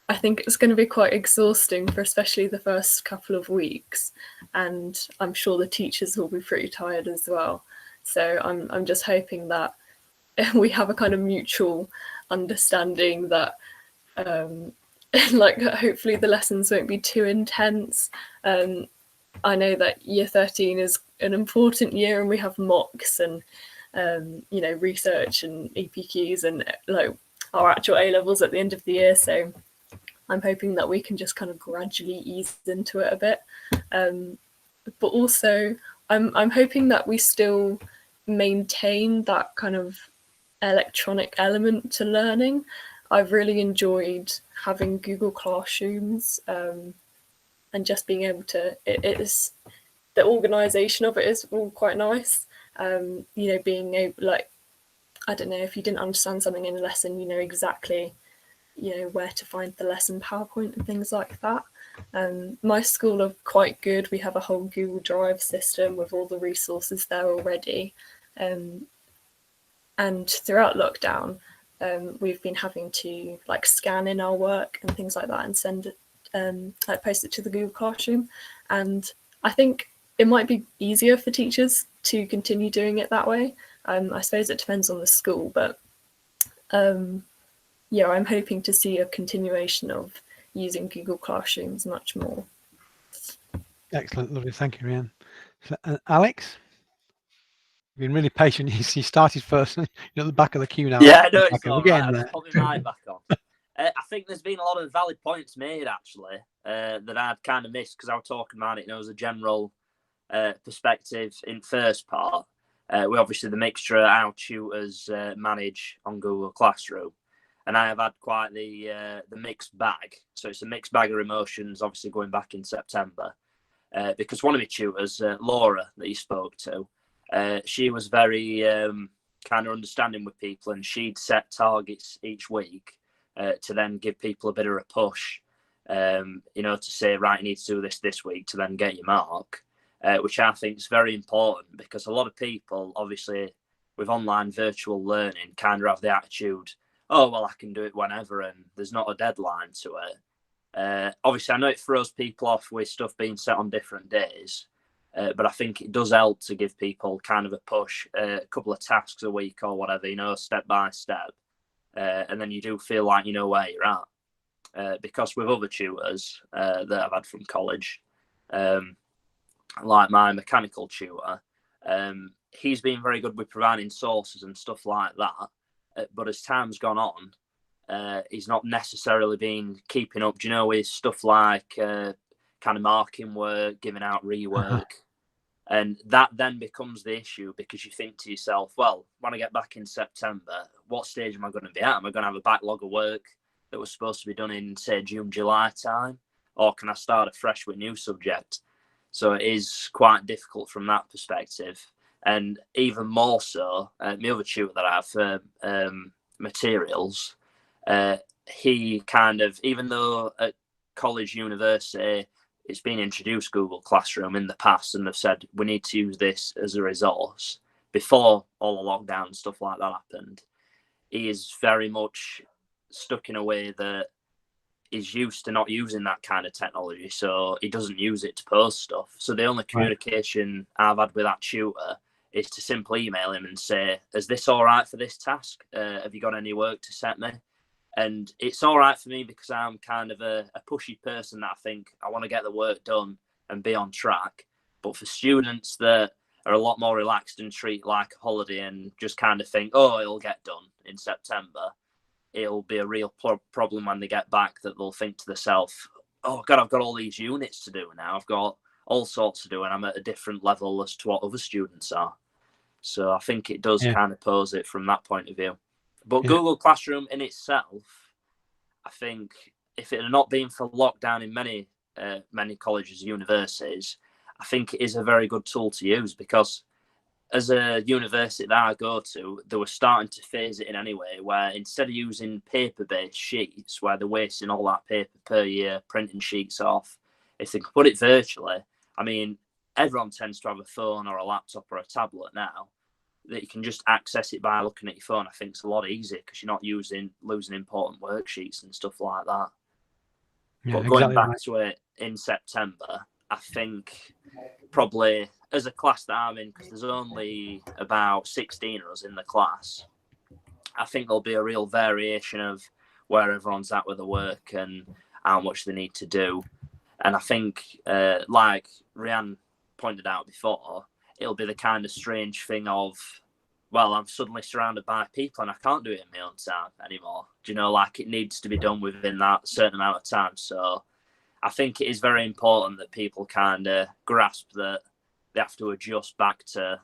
Speaker 4: I think it's going to be quite exhausting for especially the first couple of weeks, and I'm sure the teachers will be pretty tired as well. So I'm just hoping that we have a kind of mutual understanding that hopefully the lessons won't be too intense. I know that year 13 is an important year, and we have mocks and research and EPQs and our actual A levels at the end of the year. So I'm hoping that we can just kind of gradually ease into it a bit. but also I'm hoping that we still maintain that kind of electronic element to learning. I've really enjoyed having Google Classrooms, and just being able to, it's the organization of it is all quite nice. Being able, like, I don't know, if you didn't understand something in a lesson, you know exactly, where to find the lesson PowerPoint and things like that. My school are quite good. We have a whole Google Drive system with all the resources there already. And throughout lockdown, we've been having to like scan in our work and things like that and send it, post it to the Google Classroom. And I think it might be easier for teachers to continue doing it that way. I suppose it depends on the school, but yeah, I'm hoping to see a continuation of using Google Classrooms much more.
Speaker 1: Excellent, lovely, thank you, Rhian. So, Alex, you've been really patient. You started first, you're at the back of the queue now.
Speaker 3: Yeah, I know it's
Speaker 1: We're
Speaker 3: all
Speaker 1: getting
Speaker 3: right.
Speaker 1: there.
Speaker 3: I've put my mic back on. I think there's been a lot of valid points made actually that I'd kind of missed because I was talking about it, as a general perspective in first part. We obviously the mixture our tutors manage on Google Classroom, and I have had quite the mixed bag. So it's a mixed bag of emotions, obviously going back in September, because one of my tutors, Laura, that you spoke to, she was very kind of understanding with people, and she'd set targets each week to then give people a bit of a push, to say, right, you need to do this week to then get your mark. Which I think is very important because a lot of people, obviously, with online virtual learning, kind of have the attitude, oh, well, I can do it whenever and there's not a deadline to it. Obviously, I know it throws people off with stuff being set on different days, but I think it does help to give people kind of a push, a couple of tasks a week or whatever, step by step. And then you do feel like you know where you're at. Because with other tutors that I've had from college, like my mechanical tutor, he's been very good with providing sources and stuff like that. But as time's gone on, he's not necessarily been keeping up, with stuff like kind of marking work, giving out rework. And that then becomes the issue because you think to yourself, well, when I get back in September, what stage am I going to be at? Am I going to have a backlog of work that was supposed to be done in, say, June, July time? Or can I start afresh with a new subject? So it is quite difficult from that perspective. And even more so, my other tutor that I have for materials, he kind of, even though at college, university, it's been introduced Google Classroom in the past and they've said, we need to use this as a resource before all the lockdown and stuff like that happened. He is very much stuck in a way that is used to not using that kind of technology, so he doesn't use it to post stuff. So the only communication I've had with that tutor is to simply email him and say, is this all right for this task? Have you got any work to set me? And it's all right for me because I'm kind of a pushy person that I think I want to get the work done and be on track. But for students that are a lot more relaxed and treat like a holiday and just kind of think, oh, it'll get done in September, it'll be a real problem when they get back that they'll think to themselves, oh, God, I've got all these units to do now. I've got all sorts to do and I'm at a different level as to what other students are. So I think it does kind of pose it from that point of view. But Google Classroom in itself, I think if it had not been for lockdown in many colleges and universities, I think it is a very good tool to use because as a university that I go to, they were starting to phase it in anyway, where instead of using paper-based sheets, where they're wasting all that paper per year, printing sheets off, if they could put it virtually, I mean, everyone tends to have a phone or a laptop or a tablet now, that you can just access it by looking at your phone. I think it's a lot easier because you're not losing important worksheets and stuff like that.
Speaker 1: Yeah,
Speaker 3: but going back to it in September, I think probably as a class that I'm in, because there's only about 16 of us in the class, I think there'll be a real variation of where everyone's at with the work and how much they need to do. And I think, like Rhian pointed out before, it'll be the kind of strange thing of, well, I'm suddenly surrounded by people and I can't do it in my own time anymore. Do you know, like it needs to be done within that certain amount of time. So I think it is very important that people kind of grasp that they have to adjust back to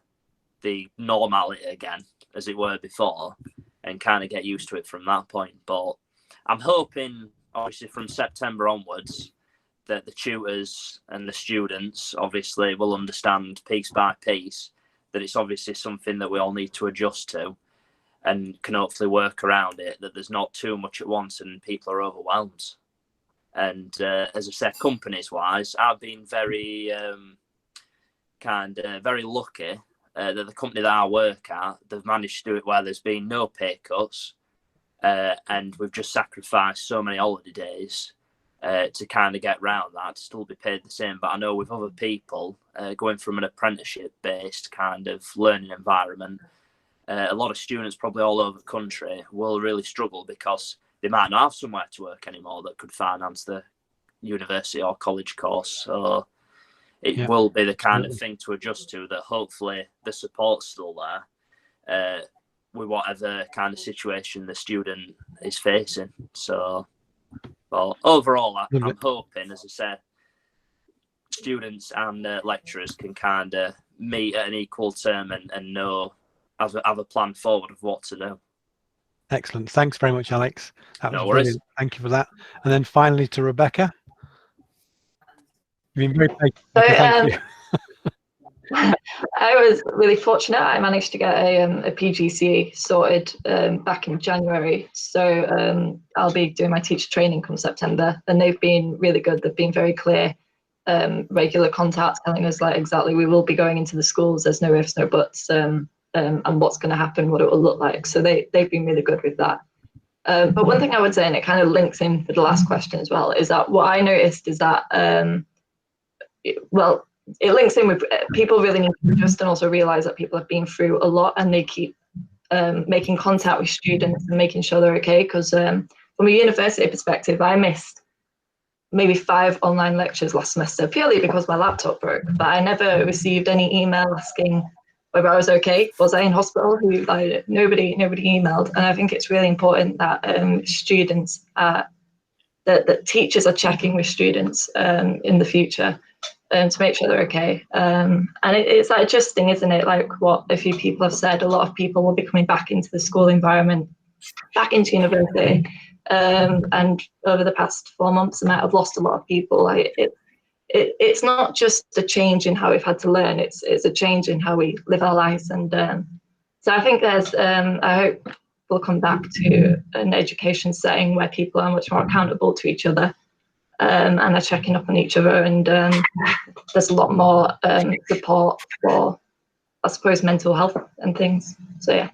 Speaker 3: the normality again, as it were before, and kind of get used to it from that point. But I'm hoping, obviously, from September onwards, that the tutors and the students obviously will understand piece by piece that it's obviously something that we all need to adjust to and can hopefully work around it, that there's not too much at once and people are overwhelmed. And as I said, companies wise, I've been very very lucky that the company that I work at, they've managed to do it where there's been no pay cuts, and we've just sacrificed so many holiday days to kind of get round that, to still be paid the same. But I know with other people going from an apprenticeship based kind of learning environment, a lot of students probably all over the country will really struggle because they might not have somewhere to work anymore that could finance the university or college course. So it will be the kind of thing to adjust to, that hopefully the support's still there with whatever kind of situation the student is facing. So, well, overall, I'm hoping, as I said, students and lecturers can kind of meet at an equal term and know, have a plan forward of what to do.
Speaker 1: Excellent. Thanks very much, Alex. That was
Speaker 3: No worries.
Speaker 1: brilliant. Thank you for that. And then finally to Rebecca. You've been very patient.
Speaker 2: So,
Speaker 1: Thank you.
Speaker 2: I was really fortunate. I managed to get a PGCE sorted back in January. So I'll be doing my teacher training come September, and they've been really good. They've been very clear, regular contact, telling us like exactly we will be going into the schools. There's no ifs, no buts, and what's going to happen, what it will look like. So they've been really good with that. But one thing I would say, and it kind of links in with the last question as well, is that what I noticed is that, it links in with people really need to adjust and also realize that people have been through a lot, and they keep making contact with students and making sure they're okay. Because from a university perspective, I missed maybe 5 online lectures last semester purely because my laptop broke, but I never received any email asking whether I was okay. Was I in hospital? Nobody emailed. And I think it's really important that students, that teachers are checking with students in the future to make sure they're okay. And it's like adjusting, isn't it? Like what a few people have said, a lot of people will be coming back into the school environment, back into university. And over the past 4 months, I might have lost a lot of people. It's not just a change in how we've had to learn, it's a change in how we live our lives. And so I think there's, I hope we'll come back to an education setting where people are much more accountable to each other, and are checking up on each other, and there's a lot more support for, I suppose, mental health and things. So yeah.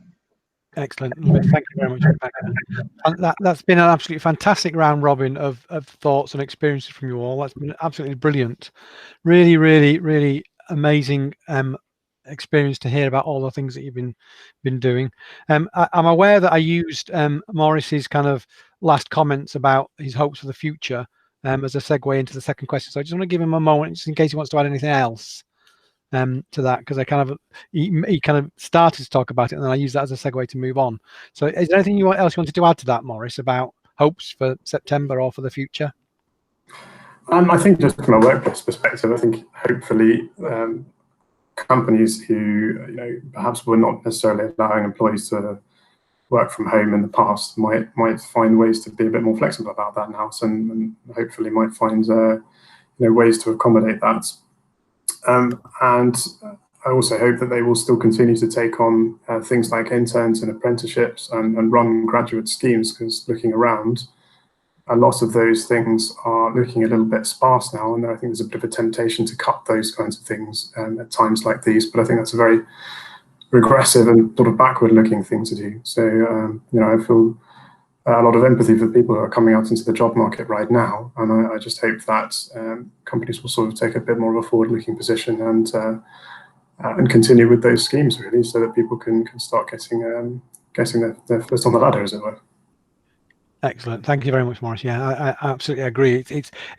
Speaker 1: Excellent. Thank you very much, Rebecca. And that's been an absolutely fantastic round robin of thoughts and experiences from you all. That's been absolutely brilliant. Really, really, really amazing experience to hear about all the things that you've been doing. I'm aware that I used Maurice's kind of last comments about his hopes for the future as a segue into the second question. So I just want to give him a moment just in case he wants to add anything else to that, because I kind of he kind of started to talk about it and then I use that as a segue to move on. So is there anything else you wanted to add to that, Maurice, about hopes for September or for the future?
Speaker 11: I think just from a workplace perspective, I think hopefully companies who perhaps were not necessarily allowing employees to work from home in the past might find ways to be a bit more flexible about that now, and hopefully might find ways to accommodate that. And I also hope that they will still continue to take on things like interns and apprenticeships and run graduate schemes, because looking around, a lot of those things are looking a little bit sparse now, and I think there's a bit of a temptation to cut those kinds of things at times like these. But I think that's a very regressive and sort of backward-looking thing to do. So I feel a lot of empathy for people who are coming out into the job market right now, and I just hope that companies will sort of take a bit more of a forward-looking position and continue with those schemes, really, so that people can start getting their first on the ladder, as it were.
Speaker 1: Excellent. Thank you very much, Maurice. Yeah, I absolutely agree.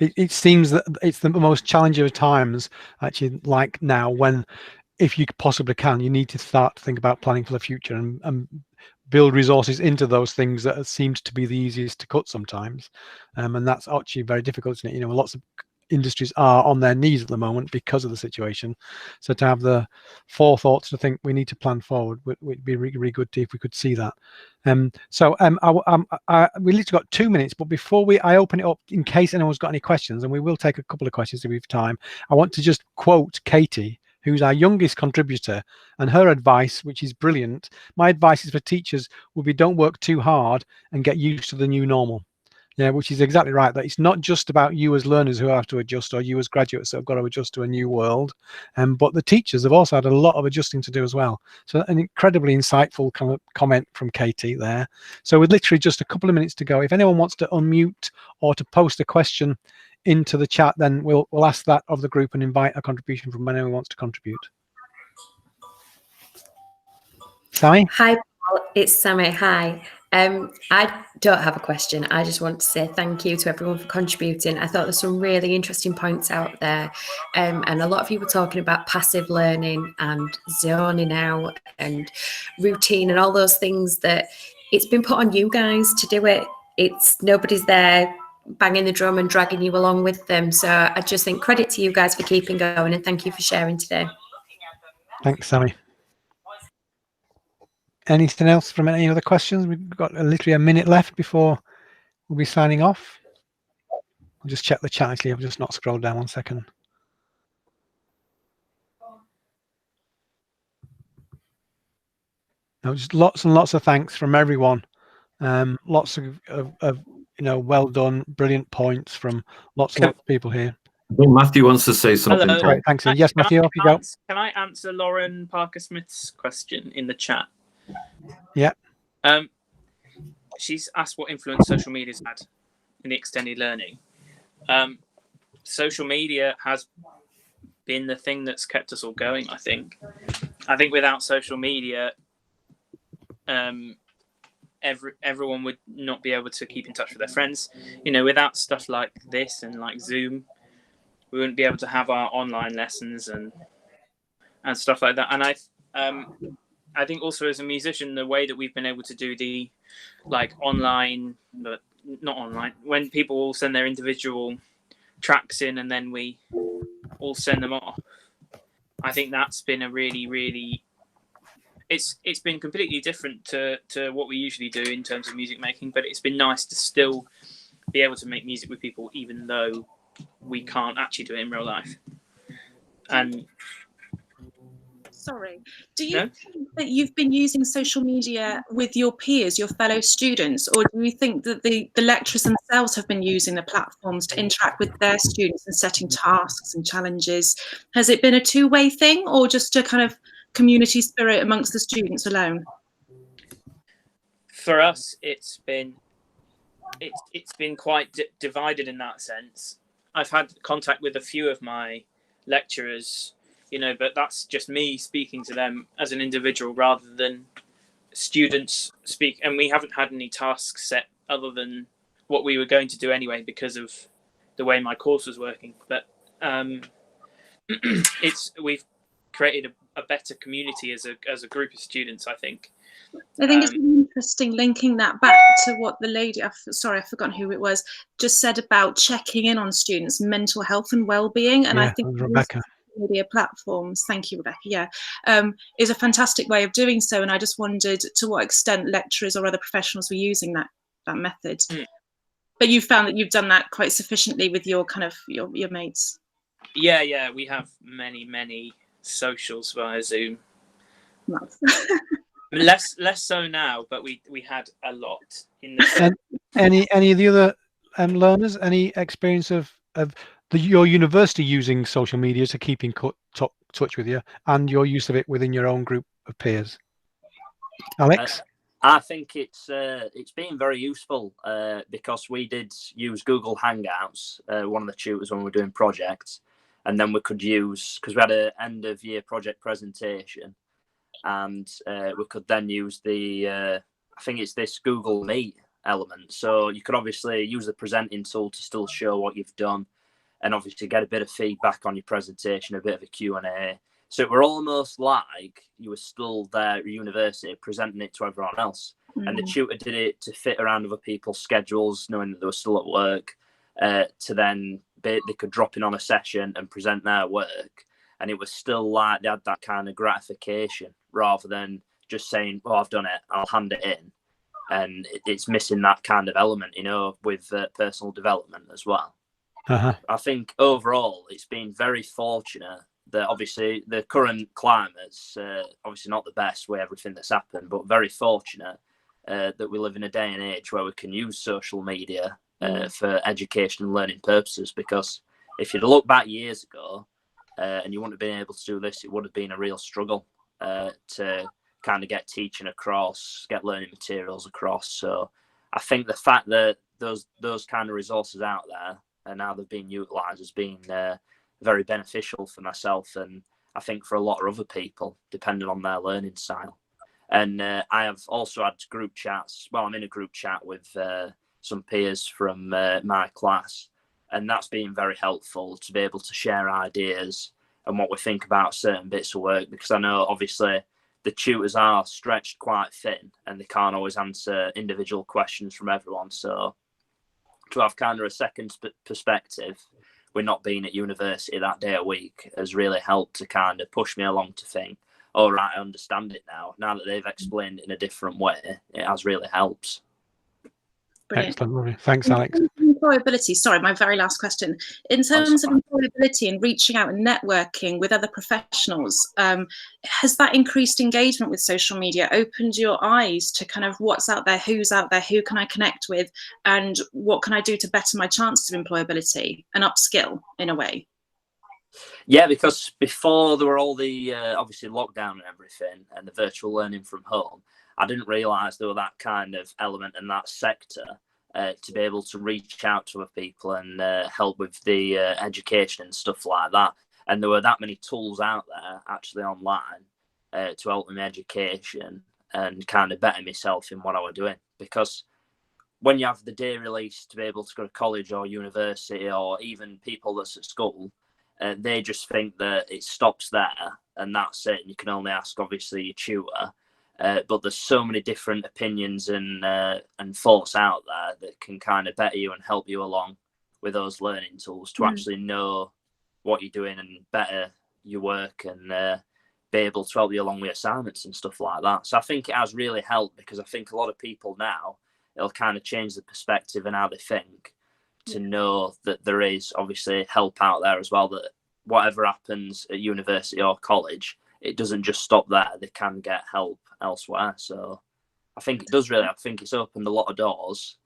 Speaker 1: It seems that it's the most challenging of times, actually, like now, when if you possibly can, you need to start to think about planning for the future and build resources into those things that seems to be the easiest to cut sometimes, and that's actually very difficult, isn't it? You know, lots of industries are on their knees at the moment because of the situation. So to have the forethought to think we need to plan forward would be really, really good if we could see that. We literally got 2 minutes, but before I open it up in case anyone's got any questions, and we will take a couple of questions if we have time, I want to just quote Katie, who's our youngest contributor, and her advice, which is brilliant. My advice is for teachers would be don't work too hard and get used to the new normal. Yeah, which is exactly right. That it's not just about you as learners who have to adjust, or you as graduates that have got to adjust to a new world, but the teachers have also had a lot of adjusting to do as well. So an incredibly insightful kind of comment from Katie there. So with literally just a couple of minutes to go, if anyone wants to unmute or to post a question into the chat, then we'll ask that of the group and invite a contribution from anyone who wants to contribute. Sammy?
Speaker 12: Hi, Paul. It's Sammy. Hi. I don't have a question. I just want to say thank you to everyone for contributing. I thought there's some really interesting points out there. And a lot of you were talking about passive learning and zoning out and routine and all those things that it's been put on you guys to do it. It's nobody's there banging the drum and dragging you along with them. So I just think credit to you guys for keeping going, and thank you for sharing today.
Speaker 1: Thanks, Sammy. Anything else from any other questions? We've got literally a minute left before we'll be signing off. I'll just check the chat. Actually, I've just not scrolled down 1 second. No, just lots and lots of thanks from everyone. Lots of well done, brilliant points from lots and lots of people here.
Speaker 13: I think Matthew wants to say something.
Speaker 5: Hello.
Speaker 1: Great, thanks. Yes, Matthew, off you go.
Speaker 5: Can I answer Lauren Parker-Smith's question in the chat?
Speaker 1: Yeah.
Speaker 5: She's asked what influence social media's had in the extended learning. Social media has been the thing that's kept us all going, I think. I think without social media, everyone would not be able to keep in touch with their friends. You know, without stuff like this and like Zoom, we wouldn't be able to have our online lessons and stuff like that. And I think also as a musician, the way that we've been able to do the like online, but not online, when people all send their individual tracks in and then we all send them off, I think that's been a really, really, it's been completely different to what we usually do in terms of music making, but it's been nice to still be able to make music with people even though we can't actually do it in real life. And
Speaker 14: sorry, do you think that you've been using social media with your peers, your fellow students, or do you think that the lecturers themselves have been using the platforms to interact with their students and setting tasks and challenges? Has it been a two-way thing or just a kind of community spirit amongst the students alone?
Speaker 5: For us, it's been quite divided in that sense. I've had contact with a few of my lecturers, you know, but that's just me speaking to them as an individual rather than students speak. And we haven't had any tasks set other than what we were going to do anyway because of the way my course was working. But we've created a better community as a group of students, I think.
Speaker 14: I think it's really interesting linking that back to what the lady, I've forgotten who it was, just said about checking in on students' mental health and well-being. And
Speaker 1: yeah,
Speaker 14: I think
Speaker 1: Rebecca.
Speaker 14: Media platforms, thank you, Rebecca, yeah, is a fantastic way of doing so. And I just wondered to what extent lecturers or other professionals were using that method. But you found that you've done that quite sufficiently with your kind of your mates.
Speaker 5: Yeah, we have many socials via Zoom. Less so now, but we had a lot in the.
Speaker 1: And any of the other learners, any experience of your university using social media to keep in touch with you, and your use of it within your own group of peers? Alex?
Speaker 3: I think it's been very useful because we did use Google Hangouts, one of the tutors, when we were doing projects, and then we could use, because we had an end of year project presentation, and we could then use the I think it's this Google Meet element. So you could obviously use the presenting tool to still show what you've done, and obviously get a bit of feedback on your presentation, a bit of a Q&A, So it were almost like you were still there at university presenting it to everyone else. And the tutor did it to fit around other people's schedules, knowing that they were still at work, to then they could drop in on a session and present their work. And it was still like they had that kind of gratification rather than just saying, "Oh, I've done it, I'll hand it in." And it's missing that kind of element, with personal development as well. I think overall it's been very fortunate that obviously the current climate's obviously not the best with everything that's happened, but very fortunate that we live in a day and age where we can use social media for education and learning purposes. Because if you'd look back years ago and you wouldn't have been able to do this, it would have been a real struggle to kind of get teaching across, get learning materials across. So I think the fact that those kind of resources out there and now they've been utilised has been very beneficial for myself, and I think for a lot of other people, depending on their learning style. And I have also had group chats. Well, I'm in a group chat with some peers from my class, and that's been very helpful to be able to share ideas and what we think about certain bits of work, because I know obviously the tutors are stretched quite thin and they can't always answer individual questions from everyone. So to have kind of a second perspective, we're not being at university that day a week, has really helped to kind of push me along to think, all right, I understand it now. Now that they've explained it in a different way, it has really helped.
Speaker 14: Brilliant.
Speaker 1: Excellent, lovely. Thanks, Alex.
Speaker 14: Employability, sorry, my very last question. In terms of employability and reaching out and networking with other professionals, has that increased engagement with social media opened your eyes to kind of what's out there, who can I connect with, and what can I do to better my chances of employability and upskill in a way?
Speaker 3: Yeah, because before there were all the obviously lockdown and everything and the virtual learning from home, I didn't realise there were that kind of element in that sector to be able to reach out to other people and help with the education and stuff like that. And there were that many tools out there actually online to help me education and kind of better myself in what I was doing. Because when you have the day release to be able to go to college or university, or even people that's at school, they just think that it stops there and that's it. And you can only ask obviously your tutor. But there's so many different opinions and thoughts out there that can kind of better you and help you along with those learning tools to actually know what you're doing and better your work and be able to help you along with assignments and stuff like that. So I think it has really helped, because I think a lot of people now, it'll kind of change the perspective and how they think to know that there is obviously help out there as well, that whatever happens at university or college, it doesn't just stop there. They can get help elsewhere. So I think it does really, I think it's opened a lot of doors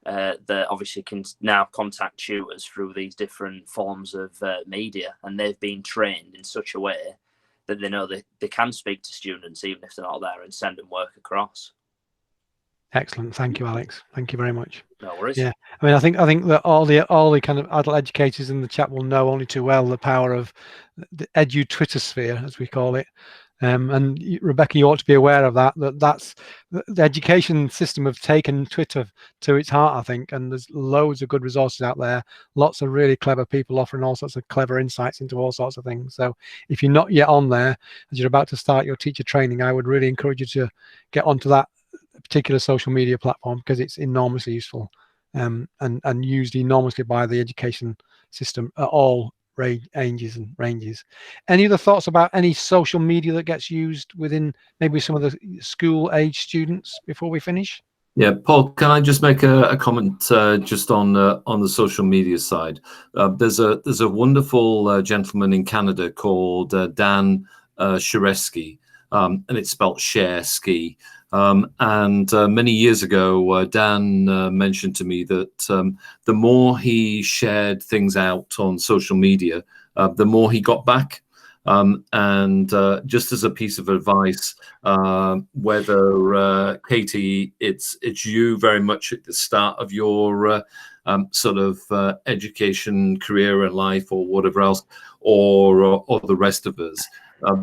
Speaker 3: that obviously can now contact tutors through these different forms of media, and they've been trained in such a way that they know they can speak to students even if they're not there and send them work across.
Speaker 1: Excellent. Thank you, Alex. Thank you very much.
Speaker 3: No worries.
Speaker 1: Yeah, I mean, I think that all the kind of adult educators in the chat will know only too well the power of the edu Twitter sphere, as we call it. And Rebecca, you ought to be aware of that's the education system have taken Twitter to its heart, I think, and there's loads of good resources out there, lots of really clever people offering all sorts of clever insights into all sorts of things. So if you're not yet on there, as you're about to start your teacher training, I would really encourage you to get onto that particular social media platform, because it's enormously useful and used enormously by the education system at all ages and ranges. Any other thoughts about any social media that gets used within maybe some of the school age students before we finish?
Speaker 13: Yeah, Paul, can I just make a comment just on the social media side? There's a wonderful gentleman in Canada called Dan Sharesky, and it's spelled Share Ski. And many years ago, Dan mentioned to me that the more he shared things out on social media, the more he got back. And just as a piece of advice, whether Katie, it's you very much at the start of your sort of education career and life, or whatever else, or the rest of us,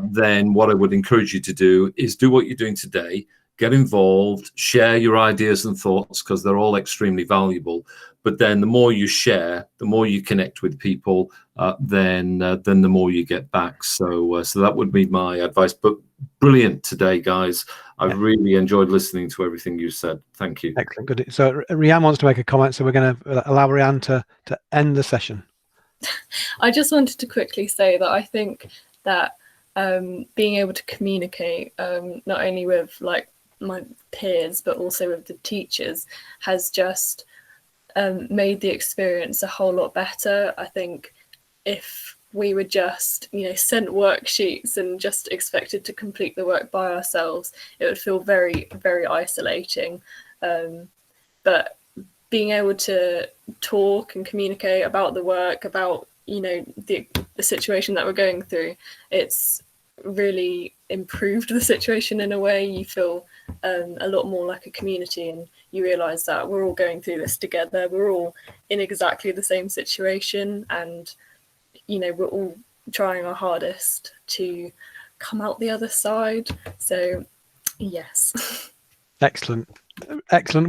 Speaker 13: then what I would encourage you to do is do what you're doing today. get involved, share your ideas and thoughts, because they're all extremely valuable. But then the more you share, the more you connect with people, then the more you get back. So that would be my advice. But brilliant today, guys. I really enjoyed listening to everything you said. Thank you.
Speaker 1: Excellent. Good. So Rianne wants to make a comment, so we're going to allow Rianne to end the session.
Speaker 4: I just wanted to quickly say that I think that being able to communicate not only with like my peers but also with the teachers has just made the experience a whole lot better. I think if we were just, sent worksheets and just expected to complete the work by ourselves, it would feel very, very isolating. But being able to talk and communicate about the work, about, the situation that we're going through, it's really improved the situation in a way. You feel a lot more like a community, and you realise that we're all going through this together. We're all in exactly the same situation, and we're all trying our hardest to come out the other side. So yes. Excellent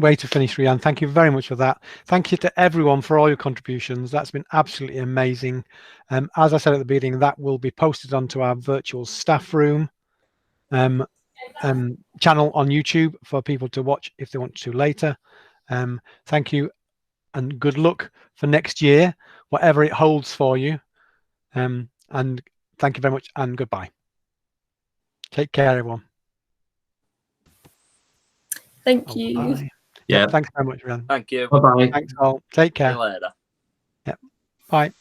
Speaker 4: way to finish, Rianne. Thank you very much for that. Thank you to everyone for all your contributions. That's been absolutely amazing. As I said at the beginning, that will be posted onto our virtual staff room channel on YouTube for people to watch if they want to later. Thank you and good luck for next year, whatever it holds for you. And thank you very much and goodbye. Take care, everyone. Thank you.
Speaker 1: Bye.
Speaker 13: Yeah.
Speaker 1: Thanks very much, Rianne.
Speaker 3: Thank you.
Speaker 13: Bye-bye.
Speaker 1: Thanks all. Take care.
Speaker 3: See you later.
Speaker 1: Yep. Bye.